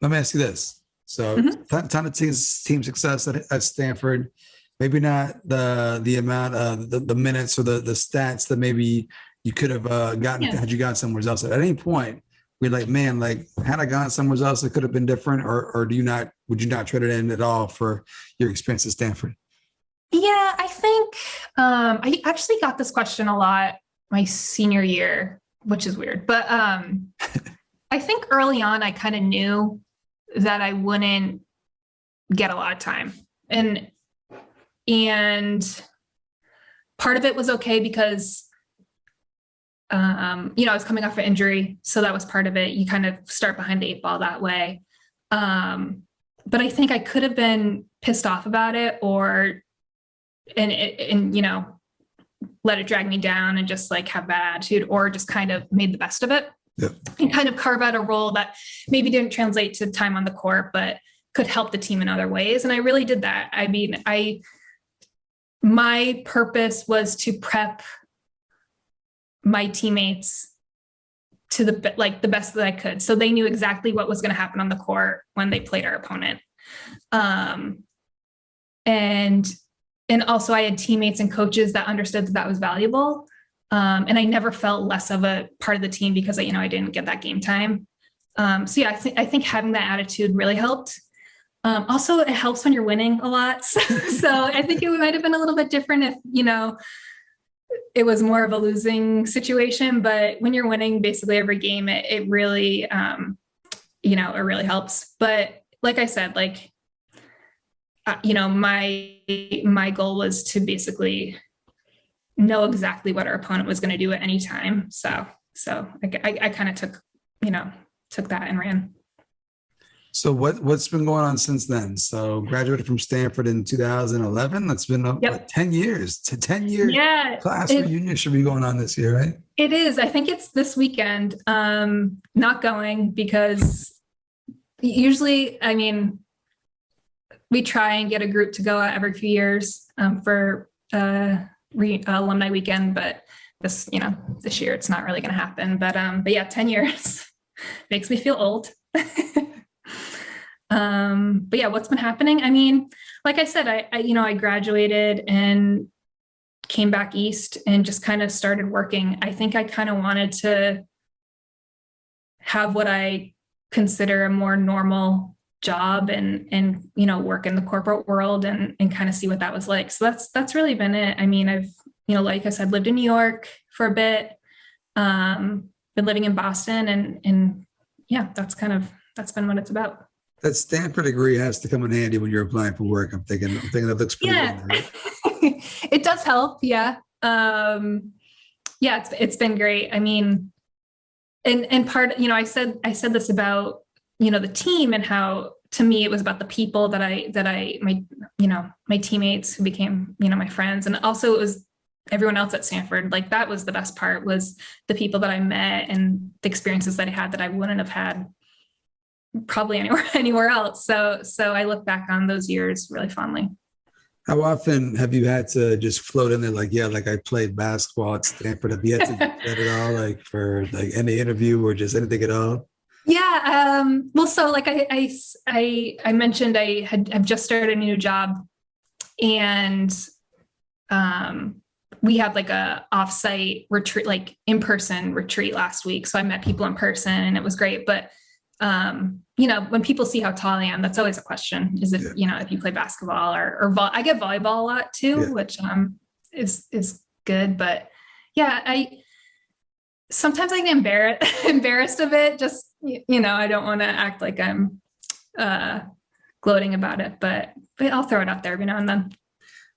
Speaker 1: Let me ask you this. So ton of team success at Stanford, maybe not the amount of the minutes or the stats that maybe you could have gotten had you gone somewhere else. At any point, we're like, man, like had I gone somewhere else, it could have been different, or would you not trade it in at all for your experience at Stanford?
Speaker 2: Yeah, I think I actually got this question a lot my senior year, which is weird, but I think early on I kind of knew that I wouldn't get a lot of time, and part of it was okay because I was coming off an injury, so that was part of it. You kind of start behind the eight ball that way, but I think I could have been pissed off about it, or let it drag me down and just like have bad attitude, or just kind of made the best of it.
Speaker 1: Yep.
Speaker 2: And kind of carve out a role that maybe didn't translate to time on the court, but could help the team in other ways. And I really did that. I mean, my purpose was to prep my teammates to the best that I could. So they knew exactly what was going to happen on the court when they played our opponent. And also I had teammates and coaches that understood that was valuable. And I never felt less of a part of the team because I didn't get that game time. So yeah, I think having that attitude really helped. Also, it helps when you're winning a lot. So I think it might have been a little bit different if, it was more of a losing situation. But when you're winning basically every game, it really, it really helps. But like I said, my goal was to basically know exactly what our opponent was going to do at any time. So I kind of took that and ran.
Speaker 1: So what's been going on since then? So graduated from Stanford in 2011. That's been 10 years. 10 years. Yeah, class reunion should be going on this year, right?
Speaker 2: It is. I think it's this weekend. Not going because usually, we try and get a group to go out every few years for alumni weekend, but this year it's not really going to happen. But yeah, 10 years makes me feel old. But yeah, what's been happening? Like I said, I graduated and came back East and just kind of started working. I think I kind of wanted to have what I consider a more normal job and work in the corporate world and kind of see what that was like. So that's really been it. I've like I said, lived in New York for a bit, been living in Boston, and yeah, that's been what it's about.
Speaker 1: That Stanford degree has to come in handy when you're applying for work. I'm thinking that looks pretty good. Right?
Speaker 2: It does help. Yeah. It's been great. And part, I said this about, the team and how, to me, it was about the people my teammates who became, my friends. And also it was everyone else at Stanford. Like that was the best part, was the people that I met and the experiences that I had that I wouldn't have had probably anywhere else. So I look back on those years really fondly.
Speaker 1: How often have you had to just float in there like I played basketball at Stanford? Have you had to do that at all, like for like any interview or just anything at all?
Speaker 2: Yeah. Well, so like I mentioned, I've just started a new job, and we had like a offsite retreat, like in-person retreat last week. So I met people in person and it was great. But when people see how tall I am, that's always a question, is if you play basketball or I get volleyball a lot too, which is good. But yeah, sometimes I get embarrassed of it. Just, I don't want to act like I'm gloating about it, but I'll throw it out there every now and then.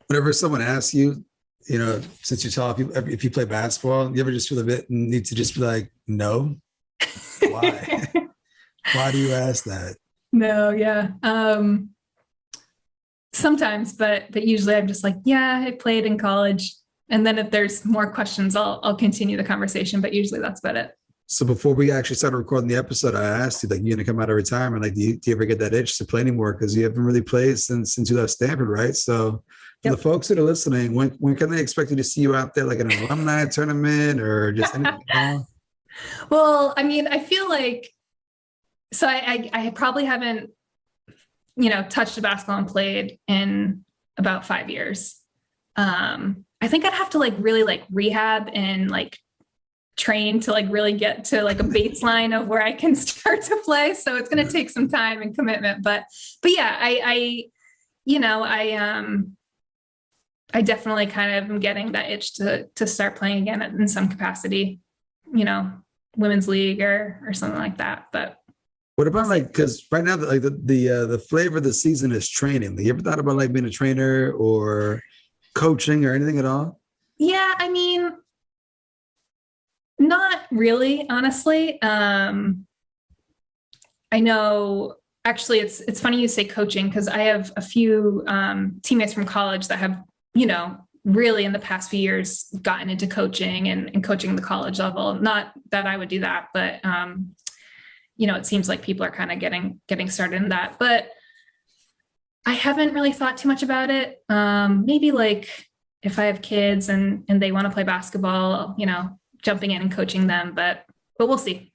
Speaker 1: Whenever someone asks you, since you tell if you play basketball, you ever just feel a bit need to just be like, no? Why? Why do you ask that?
Speaker 2: No, yeah. Sometimes, but usually I'm just like, yeah, I played in college. And then if there's more questions, I'll continue the conversation, but usually that's about it.
Speaker 1: So before we actually started recording the episode, I asked you, like, you're going to come out of retirement. Like, do you ever get that itch to play anymore? Because you haven't really played since you left Stanford, right? So for the folks that are listening, when can they expect you to see you out there, like an alumni tournament or just anything at all?
Speaker 2: Well, I mean, I feel like, so I probably haven't, touched a basketball and played in about 5 years. I think I'd have to really rehab and train to really get to a baseline of where I can start to play. So it's going to take some time and commitment, but yeah, I definitely kind of am getting that itch to start playing again in some capacity, women's league or something like that. But
Speaker 1: what about because right now, the flavor of the season is training. Have you ever thought about being a trainer or coaching or anything at all?
Speaker 2: Yeah, I mean, not really, honestly. I know, actually, it's funny you say coaching, because I have a few teammates from college that have, really in the past few years gotten into coaching and coaching the college level. Not that I would do that, but it seems like people are kind of getting started in that. But I haven't really thought too much about it. Maybe if I have kids and they want to play basketball, jumping in and coaching them, but we'll see.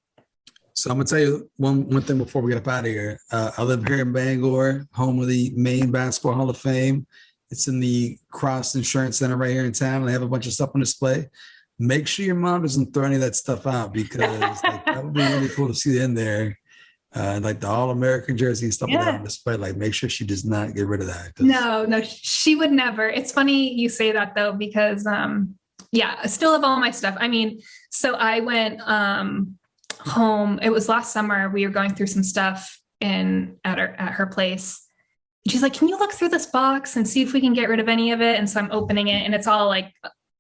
Speaker 1: So I'm gonna tell you one thing before we get up out of here. I live here in Bangor, home of the Maine Basketball Hall of Fame. It's in the Cross Insurance Center right here in town. They have a bunch of stuff on display. Make sure your mom doesn't throw any of that stuff out, because that would be really cool to see in there. The All-American jersey and stuff like that on display. Make sure she does not get rid of that.
Speaker 2: No, she would never. It's funny you say that though, because I still have all my stuff. I mean, so I went home. It was last summer. We were going through some stuff at her place. She's like, "Can you look through this box and see if we can get rid of any of it?" And so I'm opening it, and it's all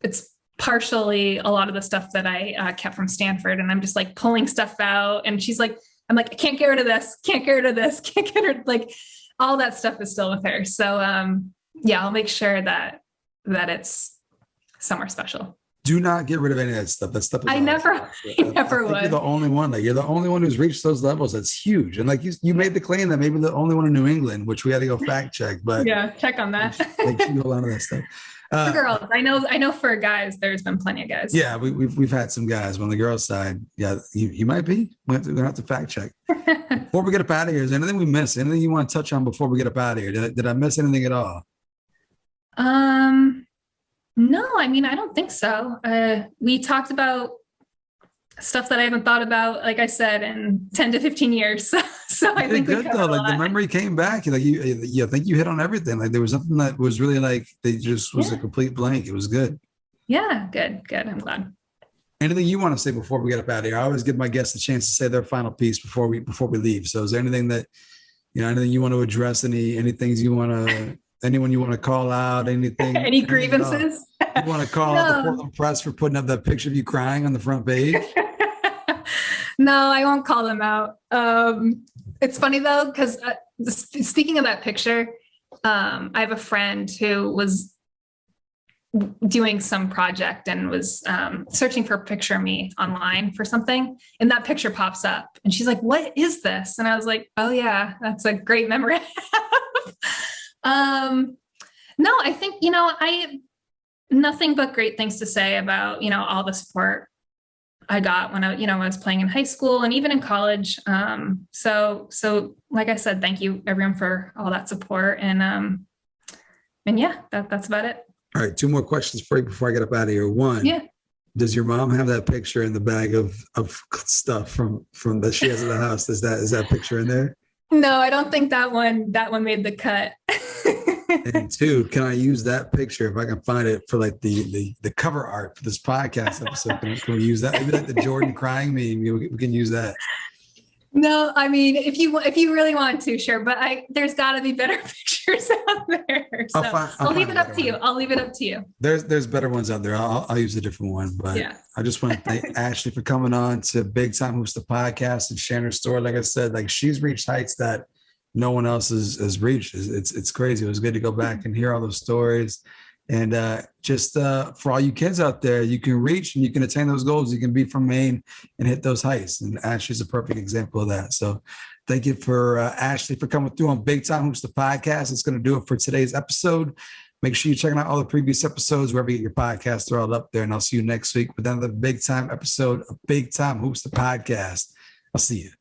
Speaker 2: it's partially a lot of the stuff that I kept from Stanford, and I'm just pulling stuff out. And she's like, I'm like, "I can't get rid of this. Can't get rid of this. Can't get rid of all that stuff is still with her." So I'll make sure that it's somewhere special.
Speaker 1: Do not get rid of any of that stuff. That stuff is
Speaker 2: I never would.
Speaker 1: You're the only one. You're the only one who's reached those levels. That's huge. And you made the claim that maybe the only one in New England, which we had to go fact check. But
Speaker 2: yeah, check on that.
Speaker 1: Make sure you hold on to that stuff.
Speaker 2: For girls, I know for guys, there's been plenty of guys.
Speaker 1: Yeah, we've had some guys. But on the girls' side, yeah, you might be. We're gonna have to fact check. Before we get up out of here, is there anything we missed? Anything you want to touch on before we get up out of here? Did I miss anything at all?
Speaker 2: No, I mean, I don't think so. We talked about stuff that I haven't thought about, like I said, in 10 to 15 years. So I think
Speaker 1: good though. The memory came back. You think you hit on everything. There was nothing that was really they just was a complete blank. It was good.
Speaker 2: Yeah, good. I'm glad.
Speaker 1: Anything you want to say before we get up out of here? I always give my guests a chance to say their final piece before we leave. So is there anything that, anything you want to address? Any things you want to, anyone you want to call out? Anything?
Speaker 2: Any grievances?
Speaker 1: You want to call out the Portland Press for putting up that picture of you crying on the front page?
Speaker 2: No, I won't call them out. It's funny though, because speaking of that picture, I have a friend who was doing some project and was searching for a picture of me online for something, and that picture pops up, and she's like, "What is this?" And I was like, "Oh yeah, that's a great memory." No, I think I nothing but great things to say about all the support I got when I was playing in high school and even in college. So like I said, thank you everyone for all that support, and yeah, that's about it.
Speaker 1: All right, 2 more questions for you before I get up out of here. One, does your mom have that picture in the bag of stuff from that she has in the house? Is that picture in there?
Speaker 2: No, I don't think that one made the cut.
Speaker 1: And 2, can I use that picture if I can find it for the cover art for this podcast episode? Can we use that? Maybe the Jordan crying meme. We can use that.
Speaker 2: No, I mean, if you really want to, sure, but there's got to be better pictures out there. So I'll leave it up to you. I'll leave it up to you.
Speaker 1: There's better ones out there. I'll use a different one, but yeah. I just want to thank Ashley for coming on to Big Time Hoops, the podcast, and sharing her story. Like I said, she's reached heights that no one else has reached. It's crazy. It was good to go back and hear all those stories. And just for all you kids out there, you can reach and you can attain those goals. You can be from Maine and hit those heights. And Ashley's a perfect example of that. So thank you for Ashley for coming through on Big Time Hoops, the podcast. It's going to do it for today's episode. Make sure you're checking out all the previous episodes, wherever you get your podcasts. They're all up there. And I'll see you next week with another Big Time episode of Big Time Hoops, the podcast. I'll see you.